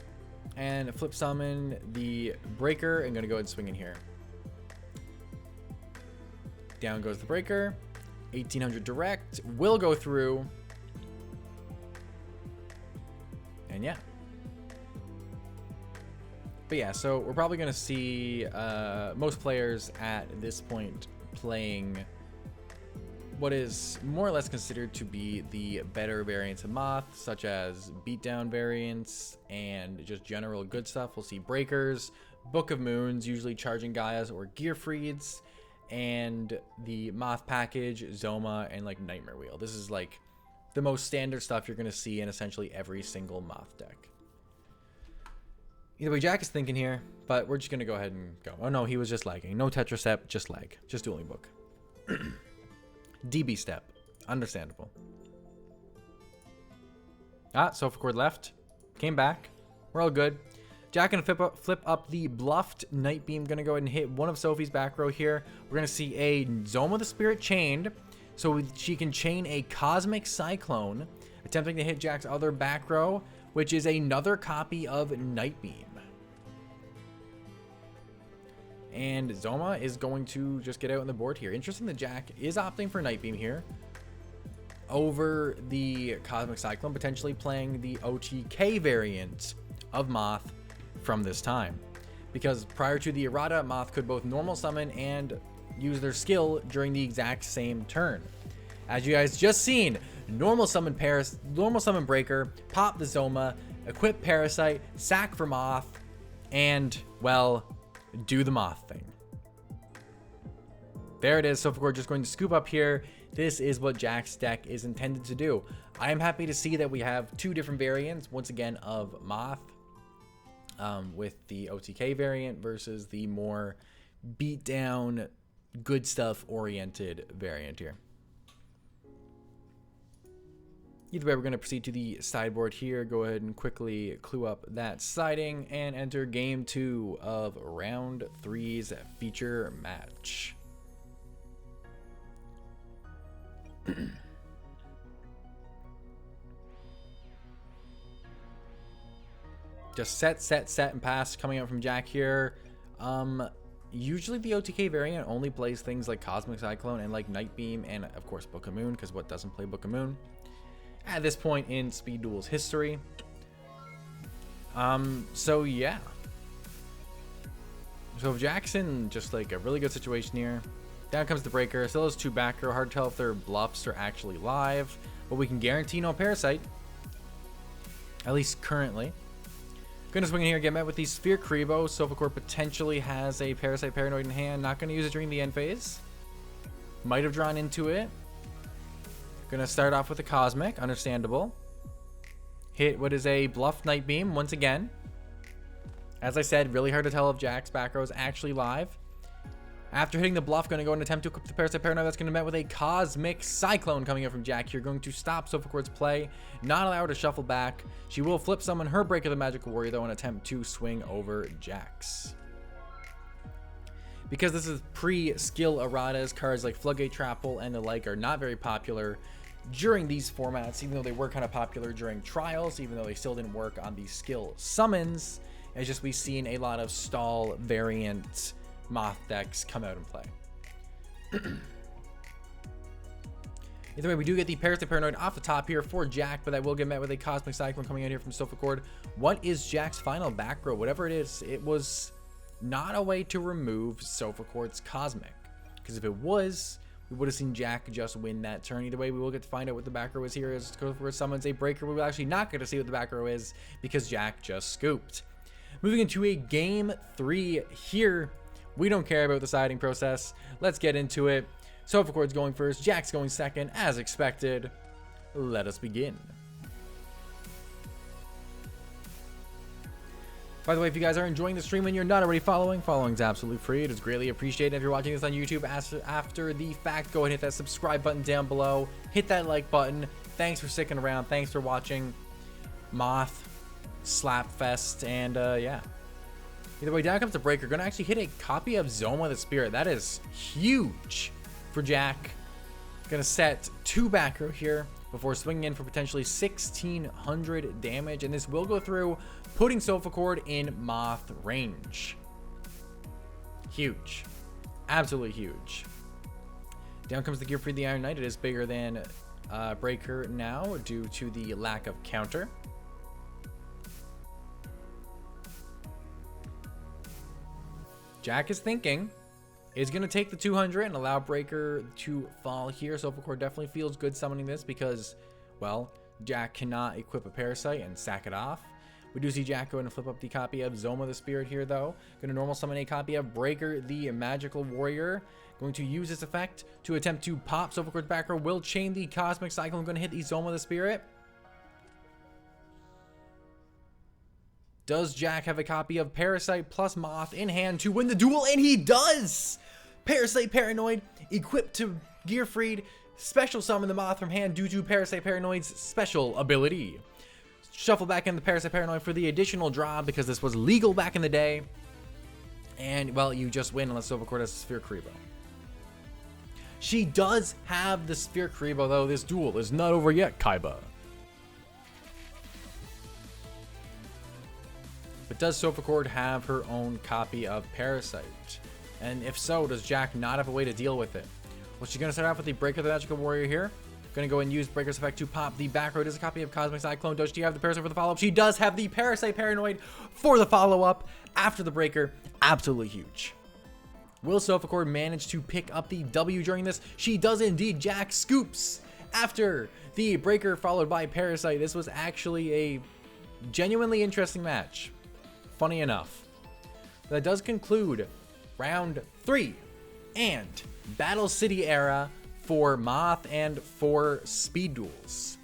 and flip summon the Breaker. I'm going to go ahead and swing in here. Down goes the Breaker. 1800 direct will go through. And yeah. But yeah, so we're probably going to see most players at this point playing what is more or less considered to be the better variants of Moth, such as beatdown variants and just general good stuff. We'll see Breakers, Book of Moons, usually charging Gaias or Gearfrieds, and the Moth package, Zoma, and like Nightmare Wheel. This is like the most standard stuff you're going to see in essentially every single Moth deck. Either way, Jack is thinking here, but we're just going to go ahead and go. Oh no, he was just lagging. No Tetracep, just lag. Just Dueling Book. DB step. Understandable. Sofa Chord left. Came back. We're all good. Jack gonna flip up the bluffed Night Beam. Gonna go ahead and hit one of Sophie's back row here. We're gonna see a Zoma the Spirit chained, so she can chain a Cosmic Cyclone, attempting to hit Jack's other back row, which is another copy of Night Beam. And Zoma is going to just get out on the board here. Interesting that Jack is opting for Night Beam here over the Cosmic Cyclone, potentially playing the OTK variant of Moth from this time. Because prior to the Errata, Moth could both normal summon and use their skill during the exact same turn. As you guys just seen, normal summon Breaker, pop the Zoma, equip Parasite, sack for Moth, and, well, do the Moth thing. There it is. So we're just going to scoop up here. This is what Jack's deck is intended to do. I am happy to see that we have two different variants, once again, of Moth, with the OTK variant versus the more beatdown, good stuff oriented variant here. Either way, we're going to proceed to the sideboard here. Go ahead and quickly clue up that siding and enter game 2 of round 3's feature match. Just set, and pass coming out from Jack here. Usually the OTK variant only plays things like Cosmic Cyclone and like Night Beam and, of course, Book of Moon, because what doesn't play Book of Moon at this point in Speed Duel's history? So yeah. So Jackson, just like a really good situation here. Down comes the Breaker. Still has 2 back row. Hard to tell if their bluffs are actually live, but we can guarantee no Parasite, at least currently. Gonna swing in here, get met with the Sphere Kribo. Sofacor potentially has a Parasite Paranoid in hand. Not gonna use it during the end phase. Might have drawn into it. Gonna start off with a Cosmic, understandable. Hit what is a bluff Night Beam once again. As I said, really hard to tell if Jack's back row is actually live. After hitting the bluff, going to go and attempt to equip the Parasite Paranoid. That's going to be met with a Cosmic Cyclone coming up from Jack here. Going to stop Sofacor's play. Not allow her to shuffle back. She will flip summon her Break of the Magical Warrior, though, and attempt to swing over Jack's. Because this is pre-skill erratas, cards like Floodgate Trapple and the like are not very popular during these formats, even though they were kind of popular during trials, even though they still didn't work on the skill summons. It's just we've seen a lot of stall variant Moth decks come out and play. Either way, we do get the Parasite Paranoid off the top here for Jack, but that will get met with a Cosmic Cyclone coming out here from Sofacord. What is Jack's final back row? Whatever it is, it was not a way to remove Sofacord's Cosmic, because if it was, we would have seen Jack just win that turn. Either way, we will get to find out what the back row is here as Sofacord summons a Breaker. We will actually not get to see what the back row is because Jack just scooped. Moving into a game 3 here. We don't care about the siding process. Let's get into it. Sofacord's going first. Jack's going second, as expected. let us begin. By the way, if you guys are enjoying the stream and you're not already following is absolutely free. It is greatly appreciated. If you're watching this on YouTube after the fact, go ahead and hit that subscribe button down below. Hit that like button. Thanks for sticking around. Thanks for watching Moth Slapfest. And yeah. Either way, down comes the breaker. Gonna actually hit a copy of Zoma the Spirit. That is huge for Jack. Gonna set 2 back row here before swinging in for potentially 1600 damage. And this will go through, putting Sofa Cord in Moth range. Huge. Absolutely huge. Down comes the Gearfried the Iron Knight. It is bigger than Breaker now due to the lack of counter. Jack is thinking, is going to take the 200 and allow Breaker to fall here. Sofa Cord definitely feels good summoning this because, well, Jack cannot equip a Parasite and sack it off. We do see Jack go and flip up the copy of Zoma the Spirit here, though. Going to normal summon a copy of Breaker the Magical Warrior. Going to use this effect to attempt to pop Sofa Cord's back row. Will chain the Cosmic Cyclone. Going to hit the Zoma the Spirit. Does Jack have a copy of Parasite plus Moth in hand to win the duel? And he does! Parasite Paranoid equipped to Gearfried. Special summon the Moth from hand due to Parasite Paranoid's special ability. Shuffle back in the Parasite Paranoid for the additional draw because this was legal back in the day. And, well, you just win unless Sofa Cord has Sphere Karibo. She does have the Sphere Karibo, though. This duel is not over yet, Kaiba. But does Sofa Cord have her own copy of Parasite? And if so, does Jack not have a way to deal with it? Well, she's going to start off with the Breaker the Magical Warrior here. Going to go and use Breaker's effect to pop the back row. Does a copy of Cosmic Cyclone. Does she have the Parasite for the follow-up? She does have the Parasite Paranoid for the follow-up after the Breaker. Absolutely huge. Will Sofa Cord manage to pick up the W during this? She does indeed. Jack scoops after the Breaker followed by Parasite. This was actually a genuinely interesting match. Funny enough. That does conclude round 3 and Battle City era for Moth and for Speed Duels.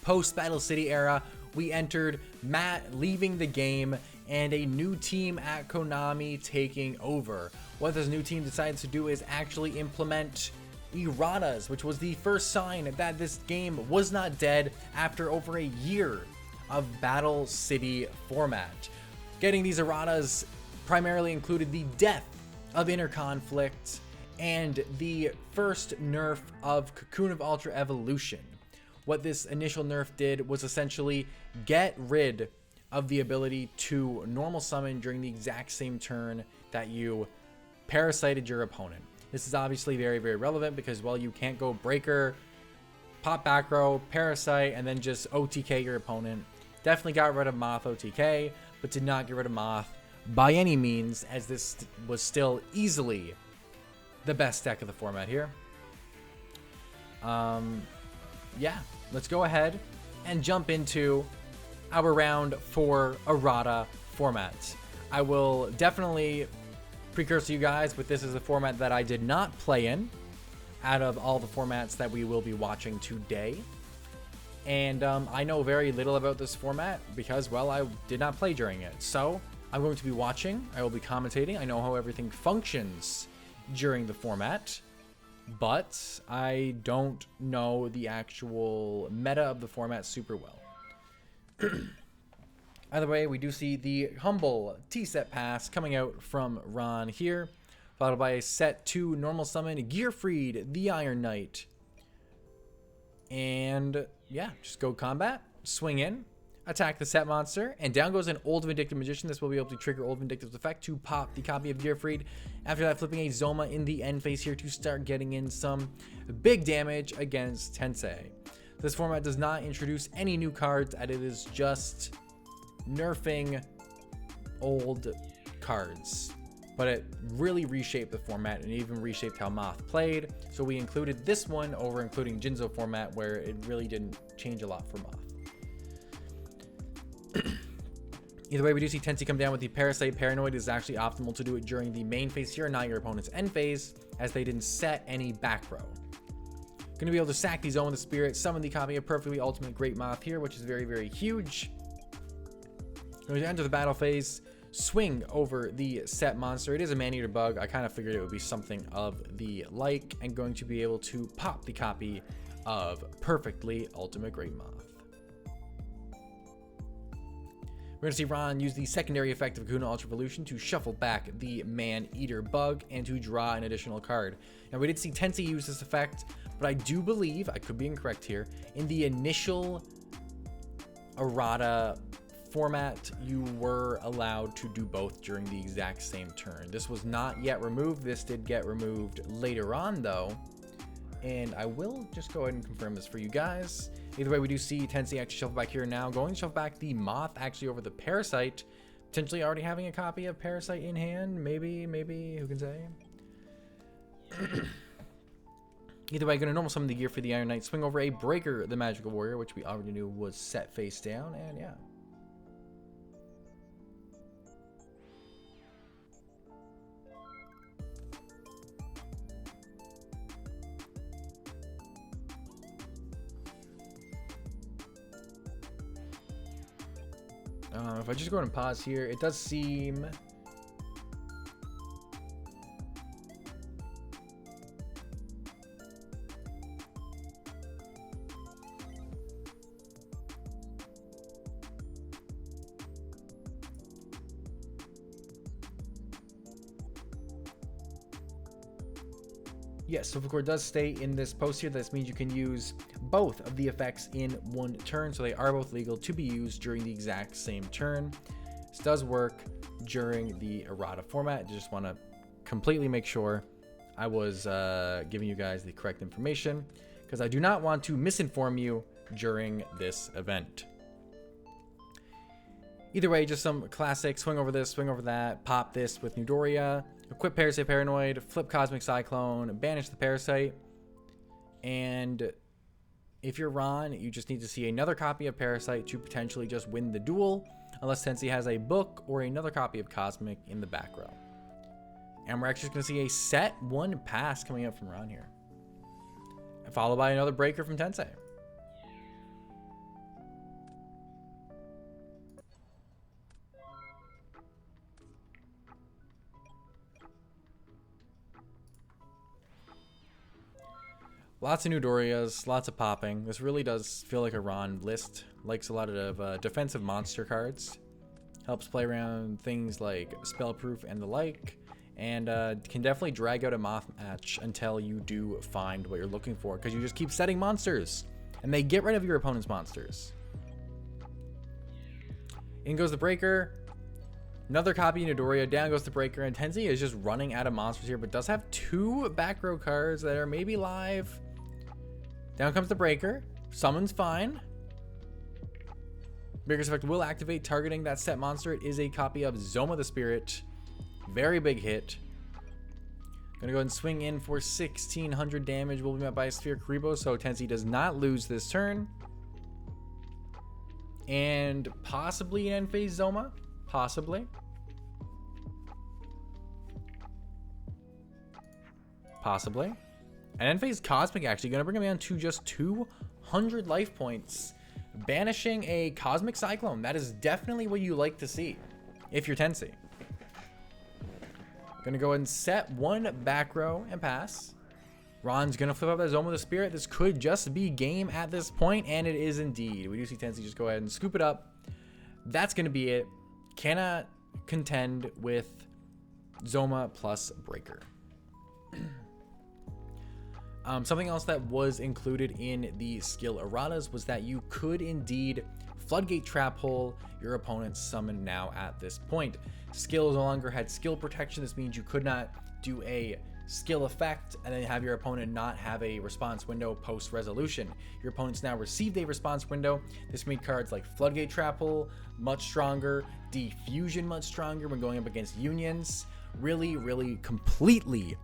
Post Battle City era, we entered Matt leaving the game and a new team at Konami taking over. What this new team decides to do is actually implement Erratas, which was the first sign that this game was not dead after over a year of Battle City format. Getting these Erratas primarily included the death of Inner Conflict and the first nerf of Cocoon of Ultra Evolution. What this initial nerf did was essentially get rid of the ability to normal summon during the exact same turn that you parasited your opponent. This is obviously very, very relevant because, well, you can't go Breaker, pop back row, Parasite, and then just OTK your opponent. Definitely got rid of Moth OTK, but did not get rid of Moth by any means, as this was still easily the best deck of the format here. Yeah, let's go ahead and jump into our round 4 Errata format. I will definitely precursor you guys with this as a format that I did not play in out of all the formats that we will be watching today. And I know very little about this format because, well, I did not play during it. So I'm going to be watching. I will be commentating. I know how everything functions during the format, but I don't know the actual meta of the format super well. Either way, we do see the humble T-set pass coming out from Ron here, followed by a set 2 normal summon Gearfried the Iron Knight. And yeah, just go combat, swing in, attack the set monster, and down goes an Old Vindictive Magician. This will be able to trigger Old Vindictive's effect to pop the copy of Gearfried. After that, flipping a Zoma in the end phase here to start getting in some big damage against Tensei. This format does not introduce any new cards, and it is just nerfing old cards. But it really reshaped the format and even reshaped how Moth played. So we included this one over including Jinzo format, where it really didn't change a lot for Moth. Either way, we do see Tensei come down with the Parasite Paranoid. It is actually optimal to do it during the main phase here, not your opponent's end phase, as they didn't set any back row. Going to be able to sack the Zone with the Spirit, summon the copy of Perfectly Ultimate Great Moth here, which is very, very huge. Going to enter the battle phase, swing over the set monster. It is a man-eater bug. I kind of figured it would be something of the like, and going to be able to pop the copy of Perfectly Ultimate Great Moth. We're going to see Ron use the secondary effect of Akuna Ultra Evolution to shuffle back the Man-Eater bug and to draw an additional card. Now, we did see Tensei use this effect, but I do believe, I could be incorrect here, in the initial Errata format, you were allowed to do both during the exact same turn. This was not yet removed. This did get removed later on, though, and I will just go ahead and confirm this for you guys. Either way, we do see Tensei actually shuffle back here now, going to shuffle back the Moth actually over the Parasite, potentially already having a copy of Parasite in hand. Maybe, who can say? Either way, going to normal summon the Gear for the Iron Knight, swing over a Breaker, the Magical Warrior, which we already knew was set face down, and yeah. If I just go ahead and pause here, it does seem... Yes, so if does stay in this post here, this means you can use both of the effects in one turn, so they are both legal to be used during the exact same turn. This does work during the Errata format. Just want to completely make sure I was giving you guys the correct information, because I do not want to misinform you during this event. Either way, just some classic swing over this, swing over that, pop this with Newdoria, equip Parasite Paranoid, flip Cosmic Cyclone, banish the Parasite, and if you're Ron, you just need to see another copy of Parasite to potentially just win the duel, unless Tensei has a book or another copy of Cosmic in the back row. And we're actually going to see a set 1 pass coming up from Ron here, followed by another Breaker from Tensei. Lots of Newdorias, lots of popping. This really does feel like a Ron list. Likes a lot of defensive monster cards. Helps play around things like Spellproof and the like. And can definitely drag out a Moth match until you do find what you're looking for. Because you just keep setting monsters. And they get rid of your opponent's monsters. In goes the Breaker. Another copy of Newdoria. Down goes the Breaker. And Tensei is just running out of monsters here. But does have 2 back row cards that are maybe live. Down comes the Breaker. Summon's fine. Breaker's effect will activate, targeting that set monster. It is a copy of Zoma the Spirit. Very big hit. Gonna go ahead and swing in for 1600 damage. Will be met by a Sphere Kuribo, so Tensei does not lose this turn. And possibly an end phase Zoma. Possibly. And end phase Cosmic actually going to bring him down to just 200 life points. Banishing a Cosmic Cyclone. That is definitely what you like to see if you're Tensei. Going to go ahead and set 1 back row and pass. Ron's going to flip up that Zoma the Spirit. This could just be game at this point, and it is indeed. We do see Tensei just go ahead and scoop it up. That's going to be it. Cannot contend with Zoma plus Breaker. Something else that was included in the skill erratas was that you could indeed Floodgate Trap Hole your opponent's summon now at this point. Skill no longer had skill protection. This means you could not do a skill effect and then have your opponent not have a response window post resolution. Your opponents now received a response window. This made cards like Floodgate Trap Hole much stronger, Diffusion much stronger when going up against unions. Really completely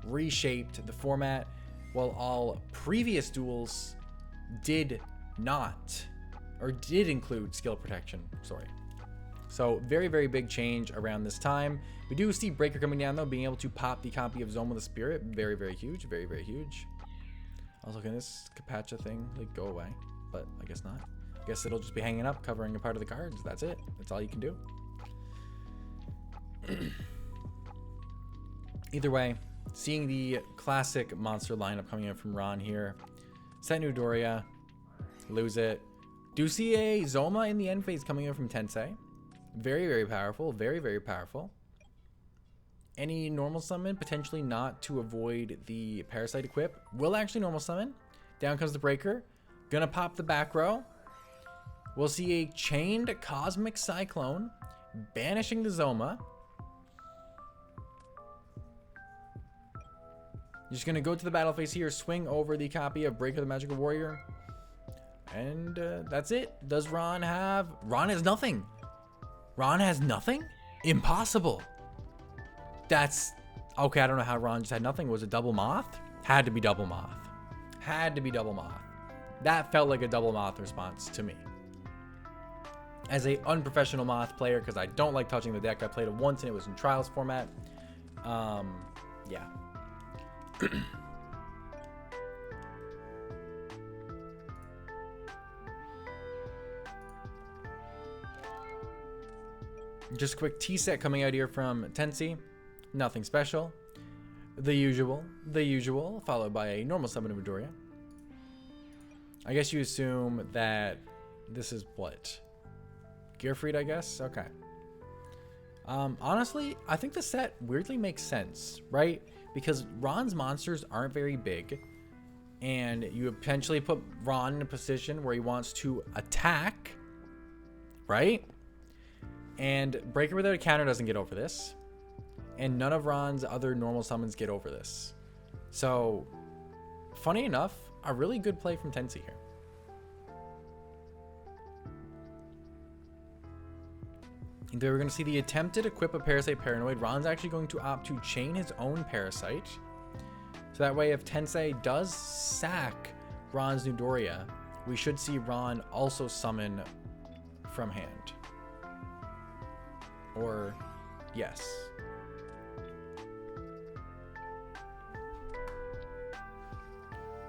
reshaped the format, while all previous duels did not, or did include skill protection, sorry. So very big change around this time. We do see Breaker coming down though, being able to pop the copy of Zoma the Spirit. Very huge, very huge. Also, can this Capacha thing like go away? But I guess not. I guess it'll just be hanging up, covering a part of the cards. That's it. That's all you can do. Either way, seeing the classic monster lineup coming in from Ron here. Set new Doria. Lose it. Do see a Zoma in the end phase coming in from Tensei. Very, very powerful. Very, very powerful. Any normal summon, potentially not, to avoid the Parasite equip. Will actually normal summon. Down comes the Breaker. Gonna pop the back row. We'll see a Chained Cosmic Cyclone. Banishing the Zoma. Just gonna go to the battle phase here. Swing over the copy of Breaker the Magical Warrior. And that's it. Does Ron have... Ron has nothing. Ron has nothing? Impossible. That's... Okay, I don't know how Ron just had nothing. Was it double Moth? Had to be double Moth. Had to be double Moth. That felt like a double Moth response to me. As a unprofessional Moth player, because I don't like touching the deck. I played it once and it was in Trials format. Yeah. Just a quick T-set coming out here from Tensei. Nothing special. The usual, followed by a normal summon of Midoriya. I guess you assume that this is what? Gearfried, I guess? Okay. Honestly, I think the set weirdly makes sense, right? Because Ron's monsters aren't very big. And you potentially put Ron in a position where he wants to attack, right? And Breaker without a counter doesn't get over this. And none of Ron's other normal summons get over this. So, funny enough, a really good play from Tensei here. There we're going to see the attempted equip of Parasite Paranoid. Ron's actually going to opt to chain his own Parasite. So that way, if Tensei does sack Ron's Newdoria, we should see Ron also summon from hand. Or, yes.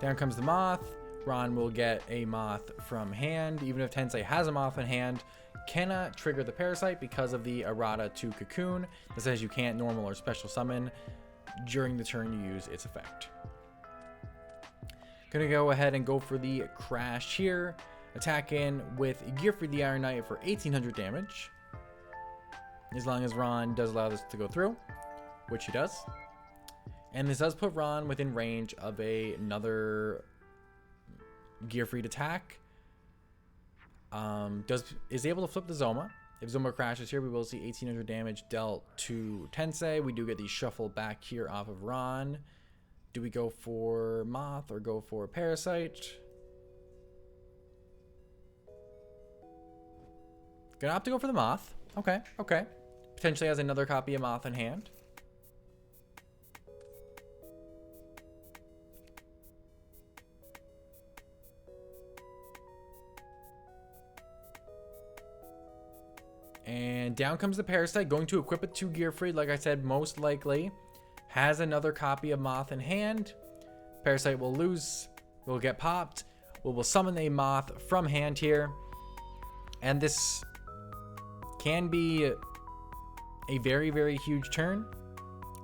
Down comes the Moth. Ron will get a Moth from hand. Even if Tensei has a Moth in hand, cannot trigger the Parasite because of the Errata to Cocoon that says you can't normal or special summon during the turn you use its effect. Gonna go ahead and go for the Crash here. Attack in with Gearfried the Iron Knight for 1800 damage. As long as Ron does allow this to go through, which he does. And this does put Ron within range of another Gearfried attack. Is able to flip the Zoma. If Zoma crashes here, we will see 1800 damage dealt to Tensei. We do get the shuffle back here off of Ron. Do we go for Moth or go for Parasite? Gonna opt to go for the Moth. Okay, okay. Potentially has another copy of Moth in hand. And down comes the Parasite, going to equip it to Gearfried, like I said, most likely. Has another copy of Moth in hand. Parasite will lose, will get popped. We will summon a Moth from hand here. And this can be a very, very huge turn.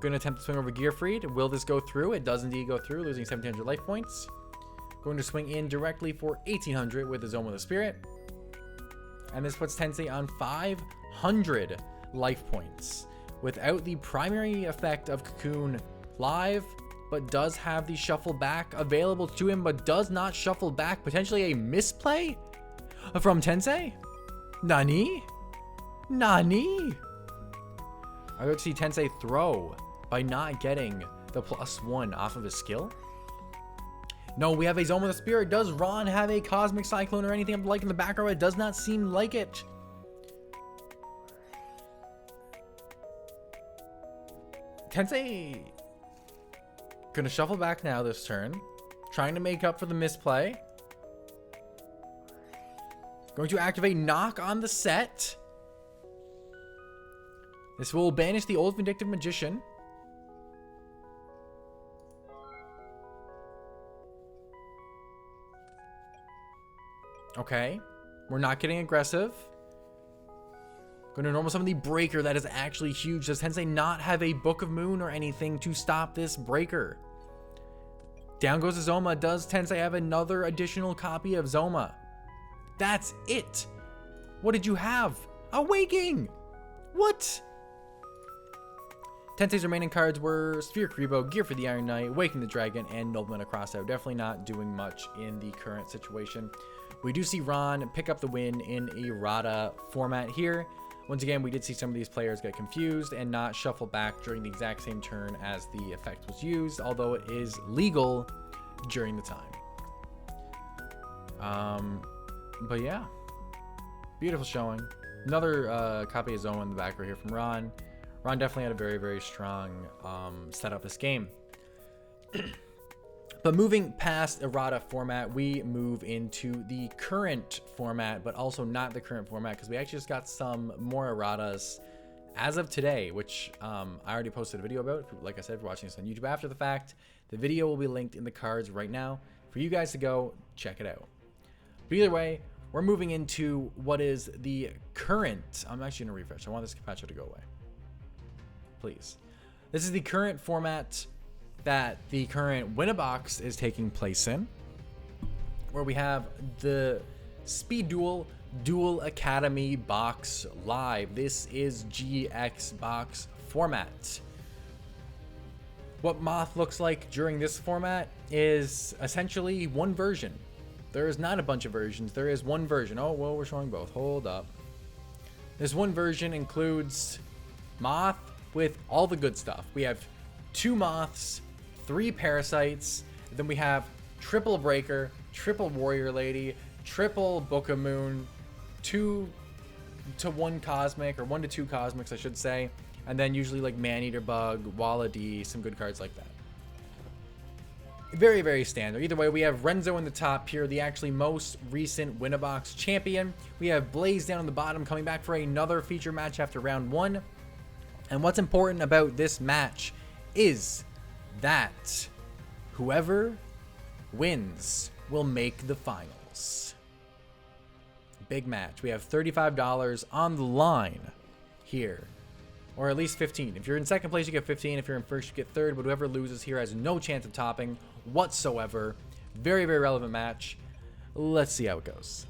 Going to attempt to swing over Gearfried. Will this go through? It does indeed go through, losing 1700 life points. Going to swing in directly for 1800 with the Zone of the Spirit. And this puts Tensei on 500 life points without the primary effect of Cocoon live, but does have the shuffle back available to him, but does not shuffle back. Potentially a misplay from Tensei? Nani? Nani? I would see Tensei throw by not getting the +1 off of his skill. No, we have a Zone of the Spirit. Does Ron have a Cosmic Cyclone or anything like in the back row? It does not seem like it. Tensei gonna shuffle back now this turn, trying to make up for the misplay. Going to activate Knock on the set. This will banish the old Vindictive Magician. Okay. We're not getting aggressive. Going to normal summon the breaker. That is actually huge. Does Tensei not have a Book of Moon or anything to stop this breaker? Down goes the Zoma. Does Tensei have another additional copy of Zoma? That's it. What did you have? A Waking. What? Tensei's remaining cards were Sphere Kribo, Gear for the Iron Knight, Waking the Dragon, and Nobleman of Crossout. Definitely not doing much in the current situation. We do see Ron pick up the win in Errata format here. Once again, we did see some of these players get confused and not shuffle back during the exact same turn as the effect was used, although it is legal during the time. But yeah, beautiful showing. Another copy of Zoma in the back right here from Ron. Ron definitely had a very, very strong setup this game. But moving past Errata format, we move into the current format, but also not the current format because we actually just got some more Erratas as of today, which I already posted a video about. Like I said, if you're watching this on YouTube after the fact, the video will be linked in the cards right now for you guys to go check it out. But either way, we're moving into what is the current. I'm actually going to refresh. I want this Capacho to go away. Please. This is the current format that the current Winnabox is taking place in, where we have the Speed Duel Academy box live. This is GX box format. What Moth looks like during this format is essentially one version. There is not a bunch of versions. There is one version. Oh, well, we're showing both. Hold up. This one version includes Moth with all the good stuff. We have 2 Moths, 3 Parasites, then we have triple Breaker, triple Warrior Lady, triple Book of Moon, 2 to 1 Cosmic, or 1 to 2 Cosmics, I should say, and then usually like Maneater Bug, Walla D, some good cards like that. Very, very standard. Either way, we have Renzo in the top here, the actually most recent Winnabox champion. We have Blaze down on the bottom, coming back for another feature match after round 1. And what's important about this match is that whoever wins will make the finals. Big match. We have $35 on the line here, or at least 15. If you're in second place, you get 15. If you're in first, you get third. But whoever loses here has no chance of topping whatsoever. Very, very relevant match. Let's see how it goes.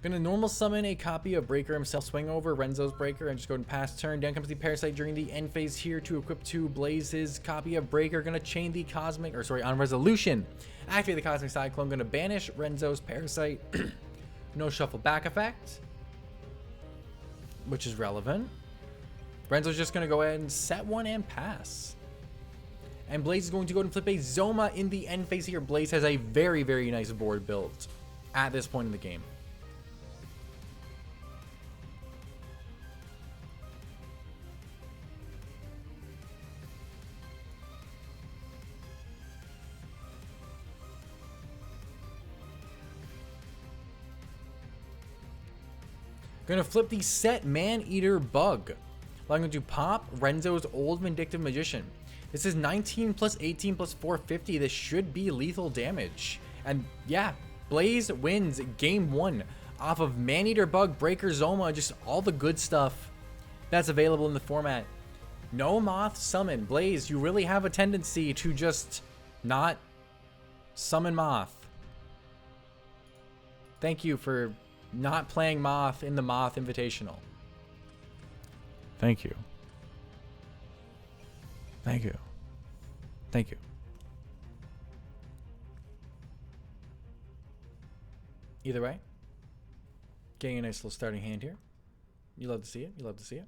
Gonna normal summon a copy of Breaker himself, swing over Renzo's Breaker, and just go and pass turn. Down comes the Parasite during the end phase here to equip to Blaze's copy of Breaker. Gonna chain the Cosmic, or sorry, on resolution, activate the Cosmic Cyclone. Gonna banish Renzo's Parasite. No shuffle back effect, which is relevant. Renzo's just gonna go ahead and set one and pass. And Blaze is going to go and flip a Zoma in the end phase here. Blaze has a very, very nice board built at this point in the game. Gonna flip the set Maneater Bug. I'm going to pop Renzo's Old Vindictive Magician. This is 19 plus 18 plus 450. This should be lethal damage. And yeah, Blaze wins game 1 off of Maneater Bug, Breaker, Zoma, just all the good stuff that's available in the format. No Moth summon. Blaze, you really have a tendency to just not summon Moth. Thank you for not playing Moth in the Moth Invitational. Thank you. Thank you. Thank you. Either way, getting a nice little starting hand here. You love to see it. You love to see it.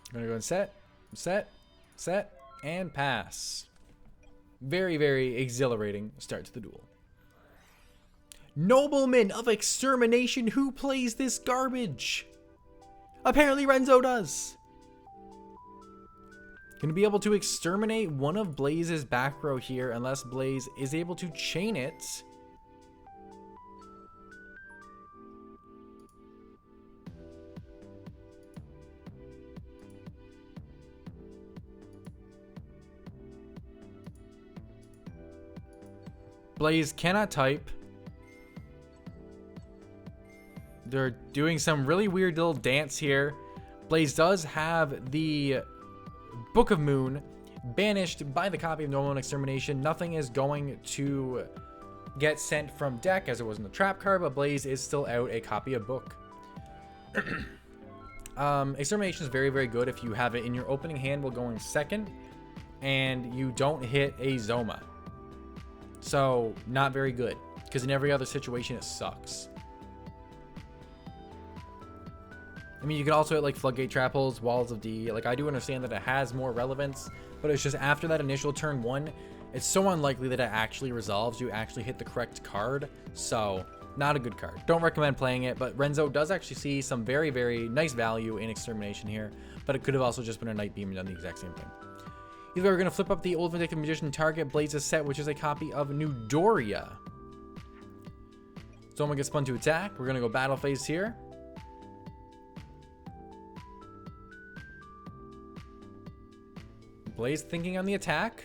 I'm gonna go and set, and pass. Very, very exhilarating start to the duel. Nobleman of Extermination. Who plays this garbage? Apparently Renzo does. Gonna be able to exterminate one of Blaze's back row here unless Blaze is able to chain it. Blaze cannot type. They're doing some really weird little dance here. Blaze does have the Book of Moon banished by the copy of Normal and Extermination. Nothing is going to get sent from deck as it was in the trap card, but Blaze is still out a copy of Book. Extermination is very, very good if you have it in your opening hand while going second and you don't hit a Zoma. So, not very good, because in every other situation it sucks. I mean, you could also hit like Floodgate Trap Holes, Walls of D. Like, I do understand that it has more relevance, but it's just after that initial turn 1, it's so unlikely that it actually resolves. You actually hit the correct card, so not a good card. Don't recommend playing it, but Renzo does actually see some very, very nice value in Extermination here, but it could have also just been a Night Beam and done the exact same thing. Either way, we're going to flip up the Old Vindictive Magician target Blaze's set, which is a copy of Newdoria. Zoma gets spun to attack. We're going to go battle phase here. Blaze thinking on the attack.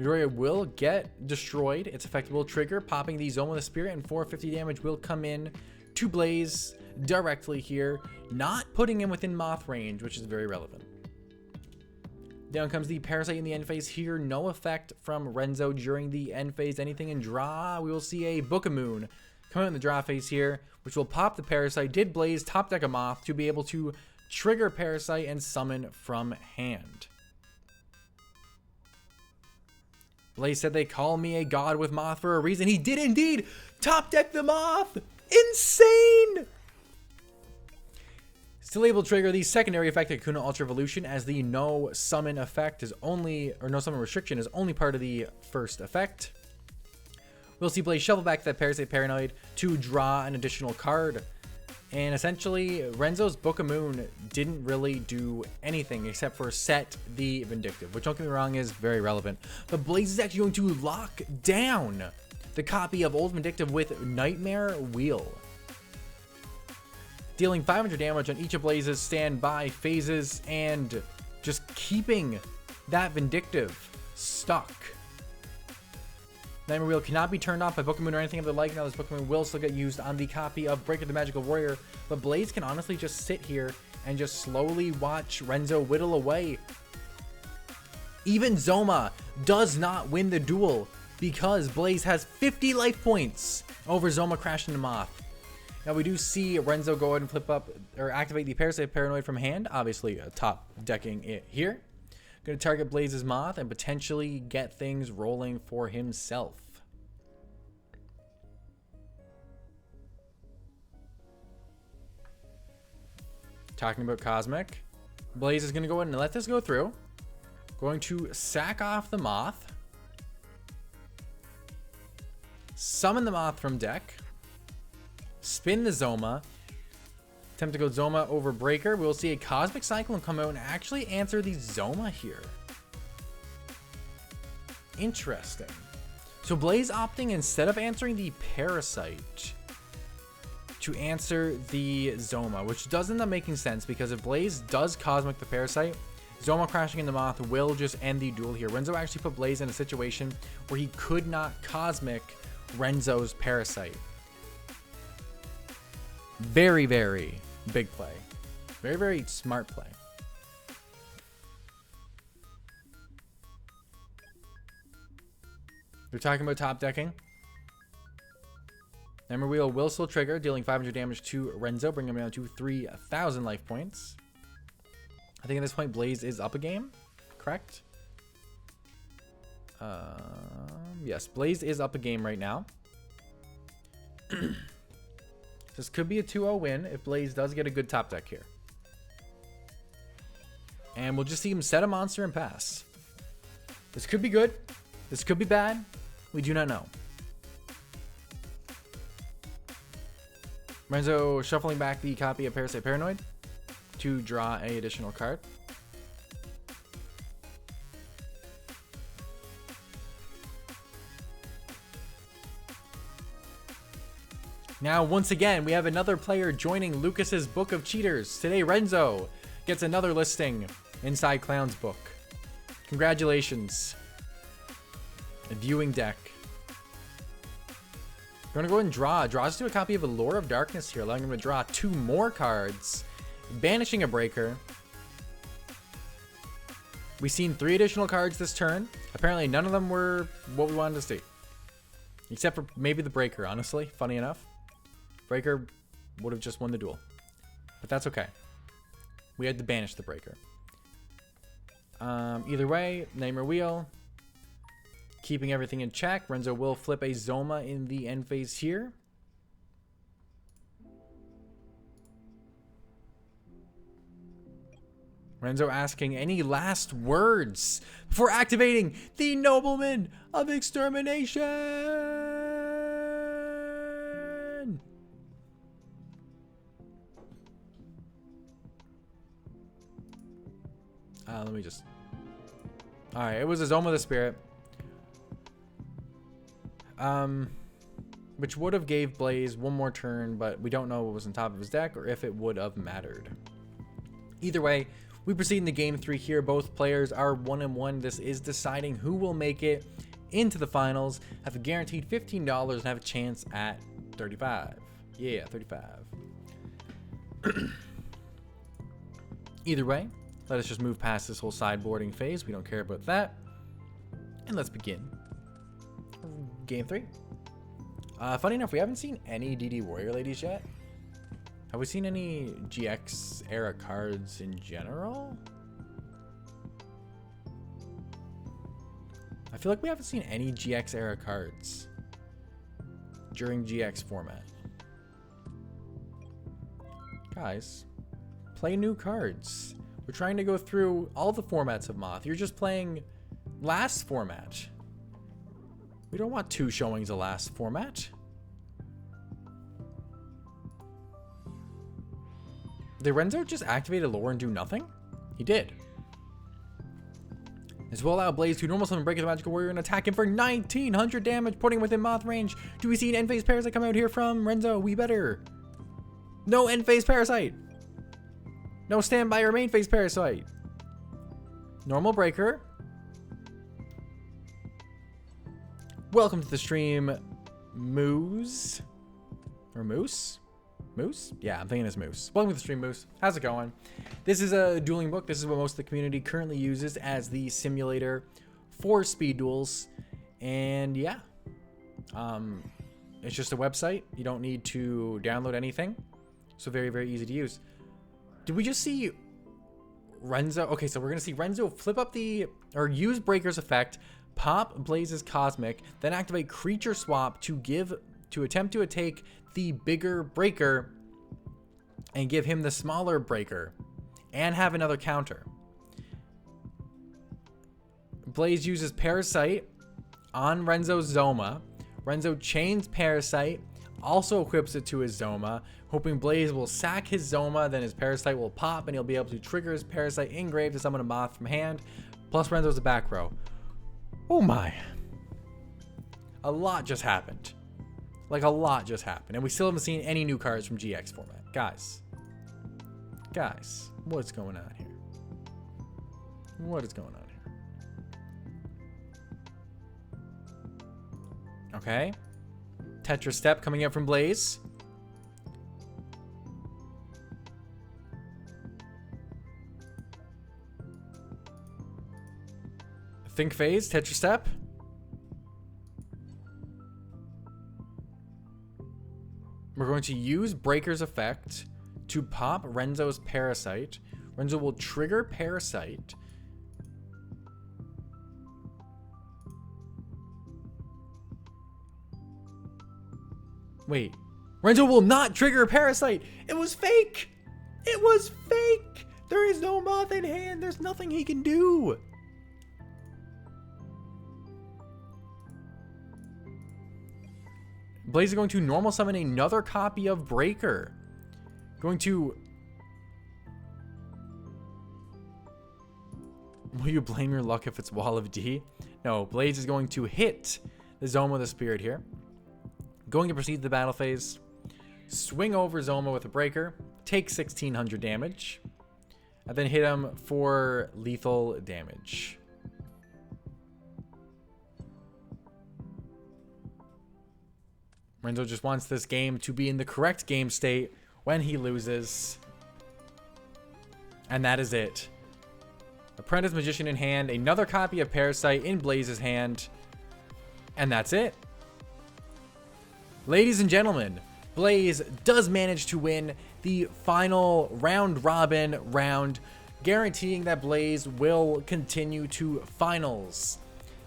Newdoria will get destroyed. Its effect will trigger, popping the Zoma the Spirit, and 450 damage will come in to Blaze directly here, not putting him within Moth range, which is very relevant. Down comes the Parasite in the end phase here. No effect from Renzo during the end phase. Anything in draw, we will see a Book of Moon come out in the draw phase here, which will pop the Parasite. Did Blaze top deck a Moth to be able to trigger Parasite and summon from hand. Blaze said they call me a god with Moth for a reason. He did indeed top deck the Moth. Insane! Still able to trigger the secondary effect of Kuna Ultra Evolution, as the no summon effect is only, or no summon restriction is only part of the first effect. We'll see Blaze shuffle back that Parasite Paranoid to draw an additional card. And essentially, Renzo's Book of Moon didn't really do anything except for set the Vindictive, which, don't get me wrong, is very relevant. But Blaze is actually going to lock down the copy of Old Vindictive with Nightmare Wheel, dealing 500 damage on each of Blaze's standby phases and just keeping that Vindictive stuck. Nightmare Wheel cannot be turned off by Book of Moon or anything of the like. Now this Book of Moon will still get used on the copy of Breaker the Magical Warrior, but Blaze can honestly just sit here and just slowly watch Renzo whittle away. Even Zoma does not win the duel because Blaze has 50 life points over Zoma crashing the Moth. Now we do see Renzo go ahead and flip up or activate the Parasite Paranoid from hand, obviously top decking it here. Going to target Blaze's Moth and potentially get things rolling for himself. Talking about Cosmic, Blaze is going to go ahead and let this go through. Going to sack off the Moth. Summon the Moth from deck. Spin the Zoma. Attempt to go Zoma over Breaker. We'll see a Cosmic Cyclone come out and actually answer the Zoma here. Interesting. So Blaze opting, instead of answering the Parasite, to answer the Zoma, which does end up making sense because if Blaze does Cosmic the Parasite, Zoma crashing in the Moth will just end the duel here. Renzo actually put Blaze in a situation where he could not Cosmic Renzo's Parasite. Very, very big play. Very, very smart play. We're talking about top decking. Nightmare Wheel will still trigger, dealing 500 damage to Renzo, bringing him down to 3,000 life points. I think at this point, Blaze is up a game, correct? Yes, Blaze is up a game right now. This could be a 2-0 win if Blaze does get a good top deck here. And we'll just see him set a monster and pass. This could be good. This could be bad. We do not know. Renzo shuffling back the copy of Parasite Paranoid to draw an additional card. Now, once again, we have another player joining Lucas's Book of Cheaters. Today, Renzo gets another listing inside Clown's book. Congratulations. A viewing deck. We're going to go ahead and draw. Draws us to a copy of Allure of Darkness here, allowing him to draw 2 more cards, banishing a breaker. We've seen 3 additional cards this turn. Apparently, none of them were what we wanted to see. Except for maybe the breaker, honestly. Funny enough. Breaker would have just won the duel. But that's okay. We had to banish the breaker. Either way, Nightmare Wheel. Keeping everything in check. Renzo will flip a Zoma in the end phase here. Renzo asking any last words before activating the Nobleman of Extermination. Let me just... Alright, it was a Zoma the Spirit. Which would have gave Blaze one more turn, but we don't know what was on top of his deck or if it would have mattered. Either way, we proceed into game 3 here. Both players are 1-1. This is deciding who will make it into the finals, have a guaranteed $15 and have a chance at 35. Yeah, 35. Either way, let us just move past this whole sideboarding phase. We don't care about that. And let's begin. Game 3. Funny enough, we haven't seen any DD Warrior Ladies yet. Have we seen any GX era cards in general? I feel like we haven't seen any GX era cards during GX format. Guys, play new cards. We're trying to go through all the formats of Moth. You're just playing last format. We don't want 2 showings of last format. Did Renzo just activate a lore and do nothing? He did. This will allow Blaze to normal summon Break the Magical Warrior and attack him for 1900 damage, putting him within Moth range. Do we see an end phase Parasite come out here from Renzo? We better. No end phase Parasite. No standby or main phase Parasite. Normal Breaker. Welcome to the stream, Moose. Or Moose? Moose? Yeah, I'm thinking it's Moose. Welcome to the stream, Moose. How's it going? This is a dueling book. This is what most of the community currently uses as the simulator for speed duels. And yeah, it's just a website. You don't need to download anything. So very, very easy to use. Did we just see Renzo? Okay, so we're going to see Renzo flip up or use Breaker's effect, pop Blaze's Cosmic, then activate Creature Swap to attempt to take the bigger Breaker and give him the smaller Breaker and have another counter. Blaze uses Parasite on Renzo's Zoma. Renzo chains Parasite, also equips it to his Zoma, hoping Blaze will sack his Zoma, then his Parasite will pop and he'll be able to trigger his Parasite in grave to summon a Moth from hand. Plus Renzo's a back row. Oh my. A lot just happened. Like a lot just happened. And we still haven't seen any new cards from GX format. Guys, what's going on here? What is going on here? Okay. Tetra Step coming out from Blaze. Think Phase, Tetra Step. We're going to use Breaker's effect to pop Renzo's Parasite. Renzo will trigger Parasite. Wait. Renzo will not trigger Parasite. It was fake. It was fake. There is no Moth in hand. There's nothing he can do. Blaze is going to normal summon another copy of Breaker. Going to... Will you blame your luck if it's Wall of D? No, Blaze is going to hit the Zoma the Spirit here. Going to proceed to the battle phase. Swing over Zoma with a Breaker. Take 1600 damage. And then hit him for lethal damage. Renzo just wants this game to be in the correct game state when he loses. And that is it. Apprentice Magician in hand, another copy of Parasite in Blaze's hand, and that's it. Ladies and gentlemen, Blaze does manage to win the final round robin round, guaranteeing that Blaze will continue to finals.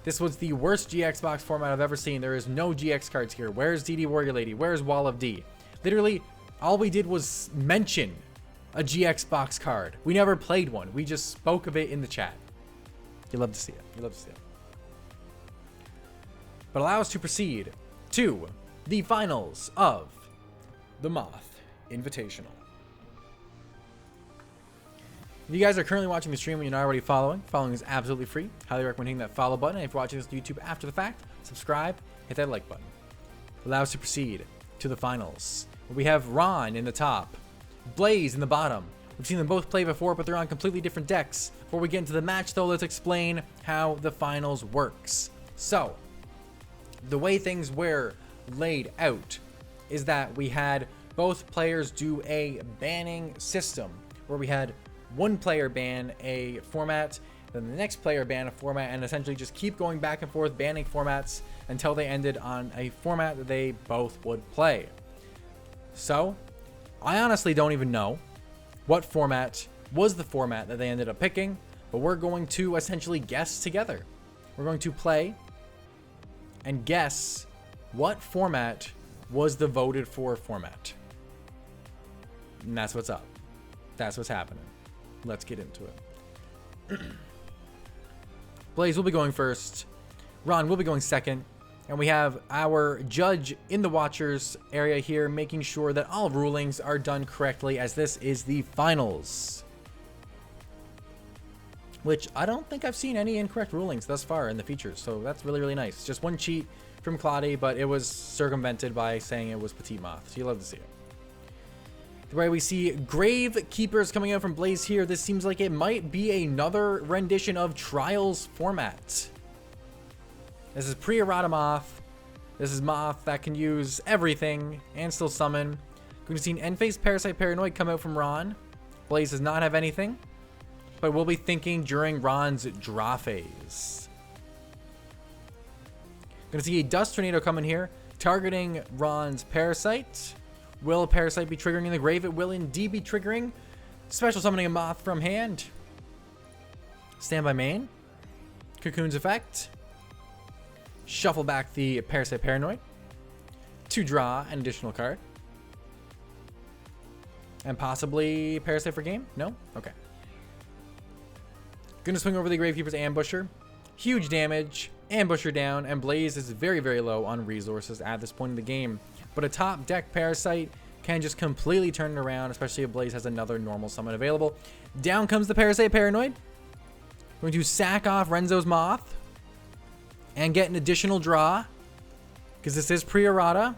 This was the worst GX box format I've ever seen. There is no GX cards here. Where's DD Warrior Lady? Where's Wall of D? Literally, all we did was mention a GX box card. We never played one. We just spoke of it in the chat. You love to see it. You love to see it. But allow us to proceed to the finals of the Moth Invitational. If you guys are currently watching the stream and you're not already following is absolutely free. Highly recommend hitting that follow button. And if you're watching this on YouTube after the fact, subscribe, hit that like button. Allow us to proceed to the finals. We have Ron in the top, Blaze in the bottom. We've seen them both play before, but they're on completely different decks. Before we get into the match, though, let's explain how the finals works. So, the way things were laid out is that we had both players do a banning system, where we had one player ban a format, then the next player ban a format, and essentially just keep going back and forth banning formats until they ended on a format that they both would play. So, I honestly don't even know what format was the format that they ended up picking, but we're going to essentially guess together. We're going to play and guess what format was the voted for format. And that's what's up. That's what's happening. Let's get into it. Blaze will be going first. Ron will be going second. And we have our judge in the watchers area here, making sure that all rulings are done correctly, as this is the finals. Which I don't think I've seen any incorrect rulings thus far in the features, so that's really, really nice. Just one cheat from Claudia, but it was circumvented by saying it was Petite Moth, so you love to see it. The way we see Grave Keepers coming out from Blaze here, this seems like it might be another rendition of Trials format. This is pre-Errata Moth. This is Moth that can use everything and still summon. Going to see an End-Phase Parasite Paranoid come out from Ron. Blaze does not have anything, but we'll be thinking during Ron's draw phase. Going to see a Dust Tornado come in here, targeting Ron's Parasite. Will a Parasite be triggering in the grave? It will indeed be triggering. Special summoning a Moth from hand. Standby main. Cocoon's effect. Shuffle back the Parasite Paranoid to draw an additional card. And possibly Parasite for game? No? Okay. Gonna swing over the Gravekeeper's Ambusher. Huge damage. Ambusher down. And Blaze is very, very low on resources at this point in the game. But a top deck Parasite can just completely turn it around, especially if Blaze has another normal summon available. Down comes the Parasite Paranoid. Going to sack off Renzo's Moth. And get an additional draw, because this is pre-Errata.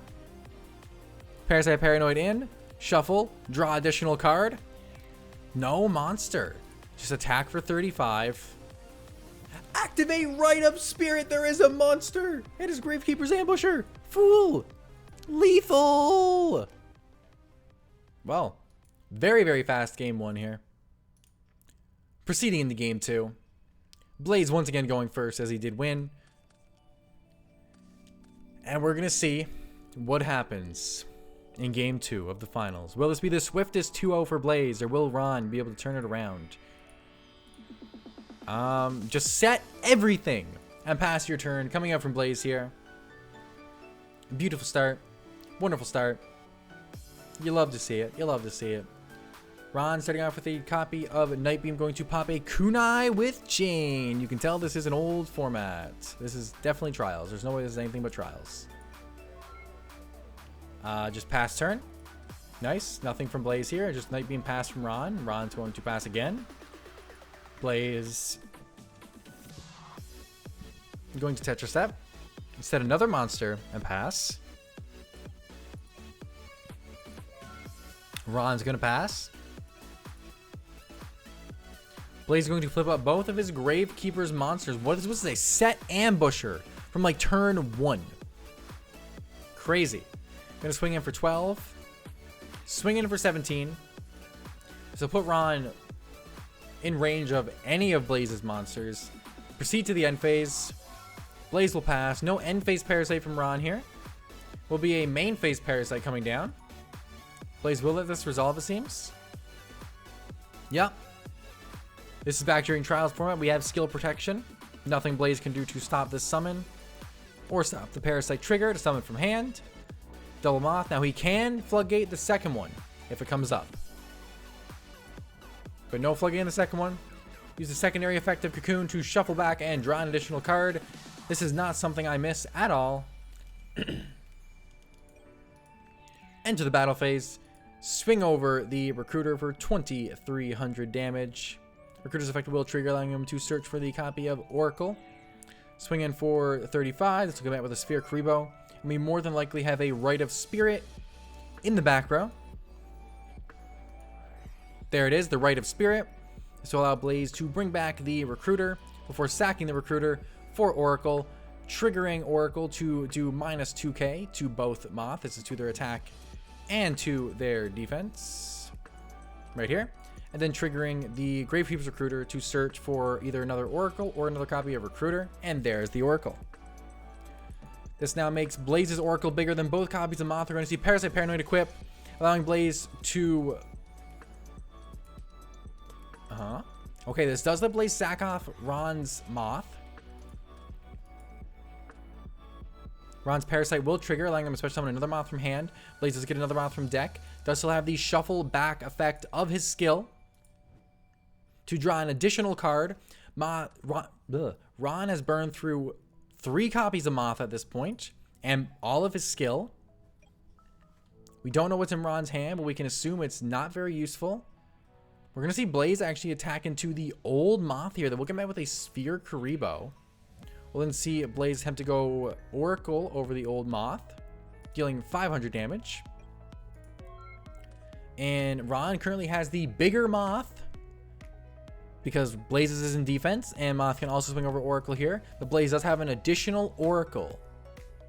Parasite Paranoid in. Shuffle. Draw additional card. No monster. Just attack for 35. Activate Right Up Spirit. There is a monster. It is Gravekeeper's Ambusher. Fool. Lethal. Well, very, very fast game one here. Proceeding into game two. Blaze once again going first, as he did win. And we're going to see what happens in game two of the finals. Will this be the swiftest 2-0 for Blaze, or will Ron be able to turn it around? Just set everything and pass your turn. Coming out from Blaze here. Beautiful start. Wonderful start. You love to see it. You love to see it. Ron starting off with a copy of Nightbeam, going to pop a Kunai with Chain. You can tell this is an old format. This is definitely Trials. There's no way this is anything but Trials. Just pass turn. Nice. Nothing from Blaze here. Just Nightbeam pass from Ron. Ron's going to pass again. Blaze going to Tetra Step. Set another monster and pass. Ron's going to pass. Blaze is going to flip up both of his Gravekeeper's monsters. What is this? A set Ambusher from like turn 1. Crazy. Gonna swing in for 12. Swing in for 17. So put Ron in range of any of Blaze's monsters. Proceed to the end phase. Blaze will pass. No end phase Parasite from Ron here. Will be a main phase Parasite coming down. Blaze will let this resolve, it seems. Yep. This is back during Trials format. We have skill protection. Nothing Blaze can do to stop this summon. Or stop the Parasite trigger to summon from hand. Double Moth. Now he can Floodgate the second one if it comes up. But no Floodgate in the second one. Use the secondary effect of Cocoon to shuffle back and draw an additional card. This is not something I miss at all. Enter the battle phase. Swing over the Recruiter for 2,300 damage. Recruiter's effect will trigger, allowing him to search for the copy of Oracle. Swing in for 35. This will come out with a Sphere Karibo. And we more than likely have a Rite of Spirit in the back row. There it is, the Rite of Spirit. This will allow Blaze to bring back the Recruiter before sacking the Recruiter for Oracle, triggering Oracle to do minus 2k to both Moth. This is to their attack and to their defense. Right here. And then triggering the Gravekeeper's Recruiter to search for either another Oracle or another copy of Recruiter. And there's the Oracle. This now makes Blaze's Oracle bigger than both copies of Moth. We're going to see Parasite Paranoid equip, allowing Blaze to... Okay, this does let Blaze sack off Ron's Moth. Ron's Parasite will trigger, allowing him to special summon another Moth from hand. Blaze does get another Moth from deck. Does still have the shuffle back effect of his skill to draw an additional card. Ron has burned through 3 copies of Moth at this point, and all of his skill. We don't know what's in Ron's hand, but we can assume it's not very useful. We're going to see Blaze actually attack into the old Moth here. That will come out with a Sphere Karibo. We'll then see Blaze attempt to go Oracle over the old Moth, dealing 500 damage. And Ron currently has the bigger Moth because Blaze's is in defense, and Moth can also swing over Oracle here. But Blaze does have an additional Oracle.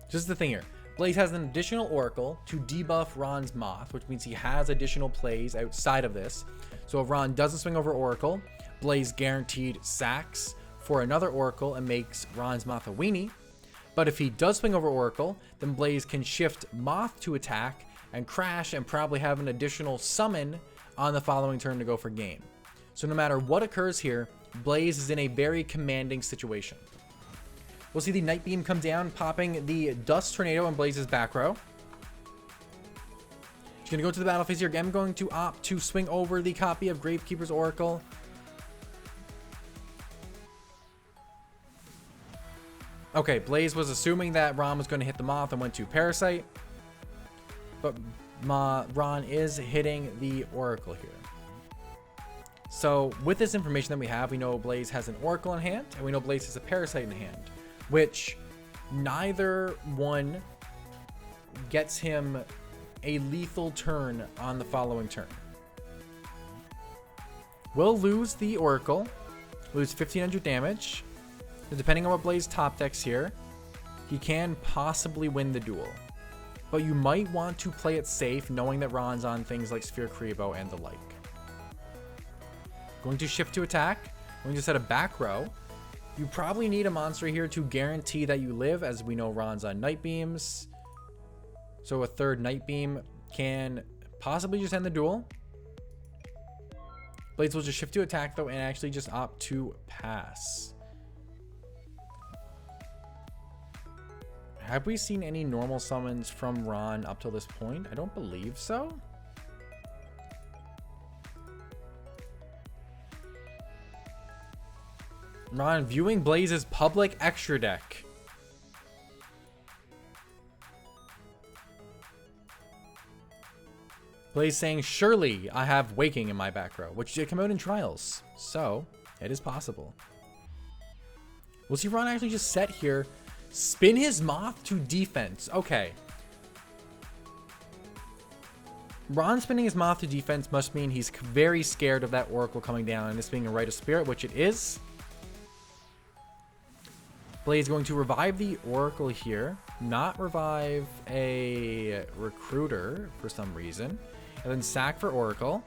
This is the thing here. Blaze has an additional Oracle to debuff Ron's Moth, which means he has additional plays outside of this. So if Ron doesn't swing over Oracle, Blaze guaranteed sacks for another Oracle and makes Ron's Moth a weenie. But if he does swing over Oracle, then Blaze can shift Moth to attack and crash and probably have an additional summon on the following turn to go for game. So no matter what occurs here, Blaze is in a very commanding situation. We'll see the Night Beam come down, popping the Dust Tornado in Blaze's back row. She's going to go to the battle phase here. I'm going to opt to swing over the copy of Gravekeeper's Oracle. Okay, Blaze was assuming that Ron was going to hit the Moth and went to Parasite. But Ron is hitting the Oracle here. So with this information that we have, we know Blaze has an Oracle in hand, and we know Blaze has a Parasite in hand, which neither one gets him a lethal turn on the following turn. We'll lose the Oracle, lose 1,500 damage. Depending on what Blaze top decks here, he can possibly win the duel. But you might want to play it safe, knowing that Ron's on things like Sphere Karibo and the like. Going to shift to attack. Going to set a back row. You probably need a monster here to guarantee that you live, as we know Ron's on Night Beams. So a third Night Beam can possibly just end the duel. Blaze will just shift to attack, though, and actually just opt to pass. Have we seen any normal summons from Ron up till this point? I don't believe so. Ron viewing Blaze's public extra deck. Blaze saying, surely I have Waking in my back row, which did come out in Trials. So, it is possible. We'll see Ron actually just set here. Spin his Moth to defense. Okay. Ron spinning his Moth to defense must mean he's very scared of that Oracle coming down and this being a Rite of Spirit, which it is. Blaze going to revive the Oracle here. not revive a recruiter for some reason, and then sack for Oracle.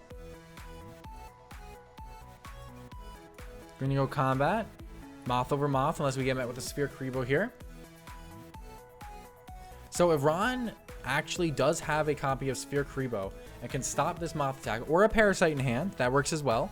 We're gonna go combat. Moth over Moth, unless we get met with a Sphere Karibo here. So if Ron actually does have a copy of Sphere Karibo and can stop this Moth attack, or a Parasite in hand, that works as well.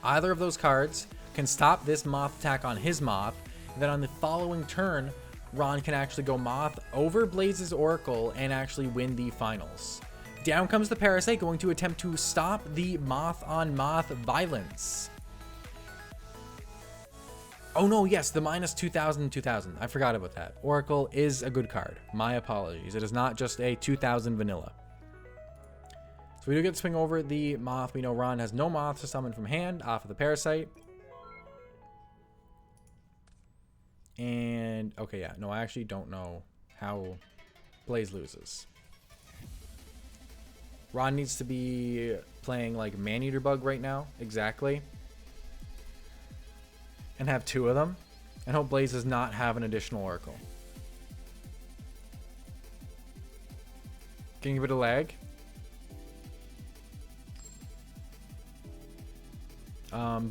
Either of those cards can stop this Moth attack on his Moth, and then on the following turn, Ron can actually go Moth over Blaze's Oracle and actually win the finals. Down comes the Parasite, going to attempt to stop the Moth on Moth violence. Oh no, yes, the minus 2000, 2000. I forgot about that. Oracle is a good card. My apologies. It is not just a 2000 vanilla. So we do get to swing over the Moth. We know Ron has no Moth to summon from hand off of the Parasite. And, okay, yeah. No, I actually don't know how Blaze loses. Ron needs to be playing like Maneater Bug right now. Exactly. And have two of them. And hope Blaze does not have an additional Oracle. Getting a bit of lag.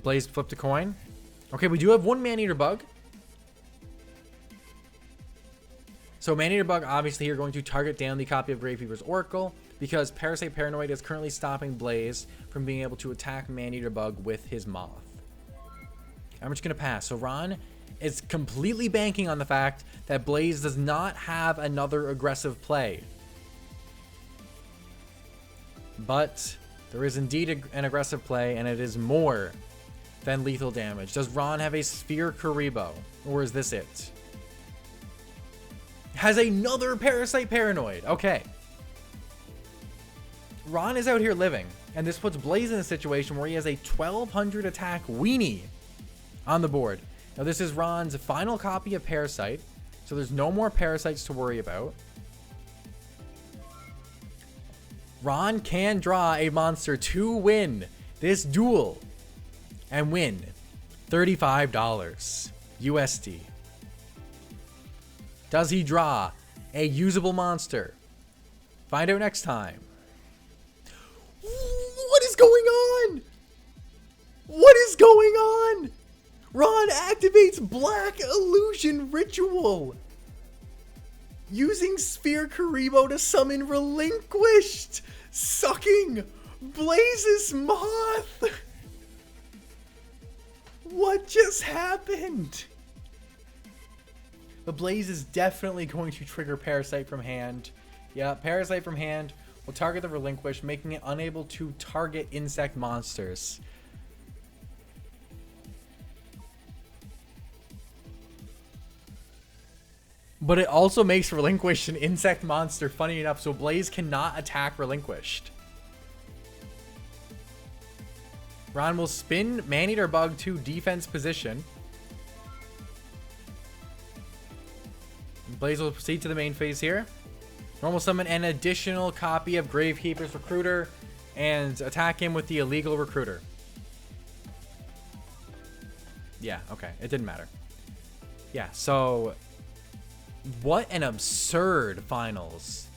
Blaze flipped a coin. Okay, we do have one Maneater Bug. So Maneater Bug obviously here going to target down the copy of Gravekeeper's Oracle, because Parasite Paranoid is currently stopping Blaze from being able to attack Maneater Bug with his Moth. I'm just going to pass. So Ron is completely banking on the fact that Blaze does not have another aggressive play. But there is indeed an aggressive play, and it is more than lethal damage. Does Ron have a Sphere Karibo, or is this it? Has another Parasite Paranoid. Okay. Ron is out here living, and this puts Blaze in a situation where he has a 1200 attack weenie on the board. Now this is Ron's final copy of Parasite, so there's no more Parasites to worry about. Ron can draw a monster to win this duel and win $35 USD. Does he draw a usable monster? Find out next time. What is going on? What is going on? Ron activates Black Illusion Ritual using Sphere Karibo to summon Relinquished, sucking Blaze's Moth. What just happened? The Blaze is definitely going to trigger Parasite from hand. Yeah, Parasite from hand will target the Relinquish, making it unable to target insect monsters. But it also makes Relinquish an insect monster, funny enough, so Blaze cannot attack Relinquished. Ron will spin Maneater Bug to defense position. Blaze will proceed to the main phase here. Normal summon an additional copy of Gravekeeper's Recruiter and attack him with the illegal Recruiter. Yeah, okay. It didn't matter. Yeah, so what an absurd finals.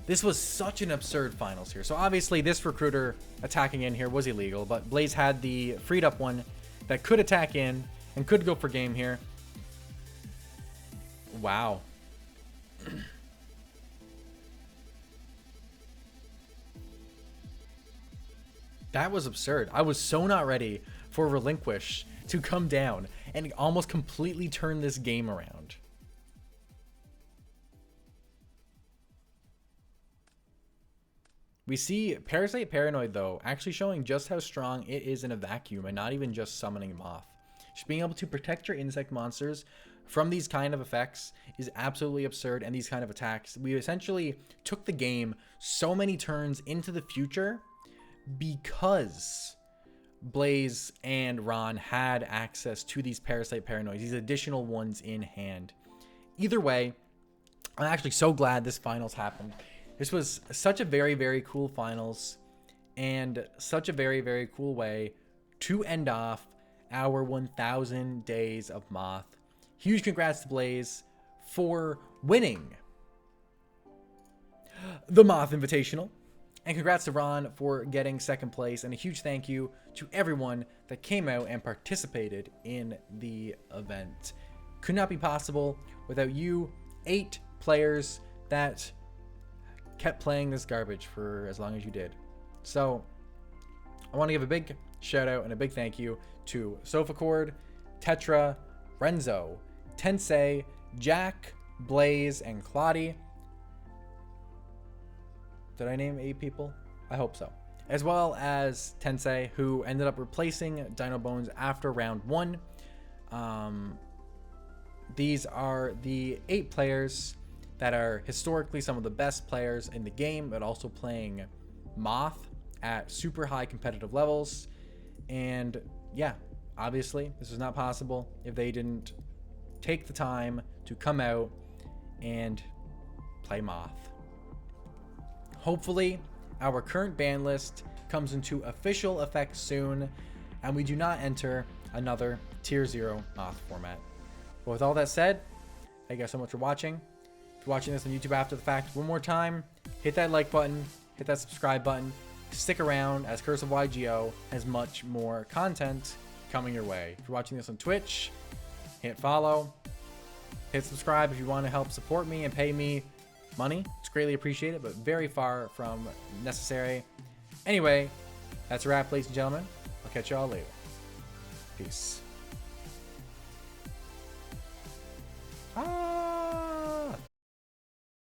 This was such an absurd finals here. So obviously this Recruiter attacking in here was illegal, but Blaze had the freed up one that could attack in and could go for game here. Wow. That was absurd. I was so not ready for Relinquish to come down and almost completely turn this game around. We see Parasite Paranoid, though, actually showing just how strong it is in a vacuum and not even just summoning Moth. Just being able to protect your insect monsters from these kind of effects is absolutely absurd, and these kind of attacks. We essentially took the game so many turns into the future because Blaze and Ron had access to these Parasite Paranoids, these additional ones in hand. Either way, I'm actually so glad this finals happened. This was such a very, very cool finals and such a very, very cool way to end off our 1000 days of Moth. Huge congrats to Blaze for winning the Moth Invitational. And congrats to Ron for getting second place. And a huge thank you to everyone that came out and participated in the event. Could not be possible without you 8 players that kept playing this garbage for as long as you did. So I want to give a big shout out and a big thank you to Sofacord, Tetra, Renzo, Tensei, Jack, Blaze, and Claudie. Did I name 8 people? I hope so. As well as Tensei, who ended up replacing Dino Bones after round 1. These are the 8 players that are historically some of the best players in the game, but also playing Moth at super high competitive levels. And yeah, obviously this was not possible if they didn't take the time to come out and play Moth. Hopefully our current ban list comes into official effect soon and we do not enter another tier 0 Moth format. But with all that said, thank you guys so much for watching. If you're watching this on YouTube after the fact, one more time, hit that like button, hit that subscribe button, stick around as Curse of Yugioh has much more content coming your way. If you're watching this on Twitch, hit follow, hit subscribe if you want to help support me and pay me money. It's greatly appreciated, but very far from necessary. Anyway, that's a wrap, ladies and gentlemen. I'll catch y'all later. Peace.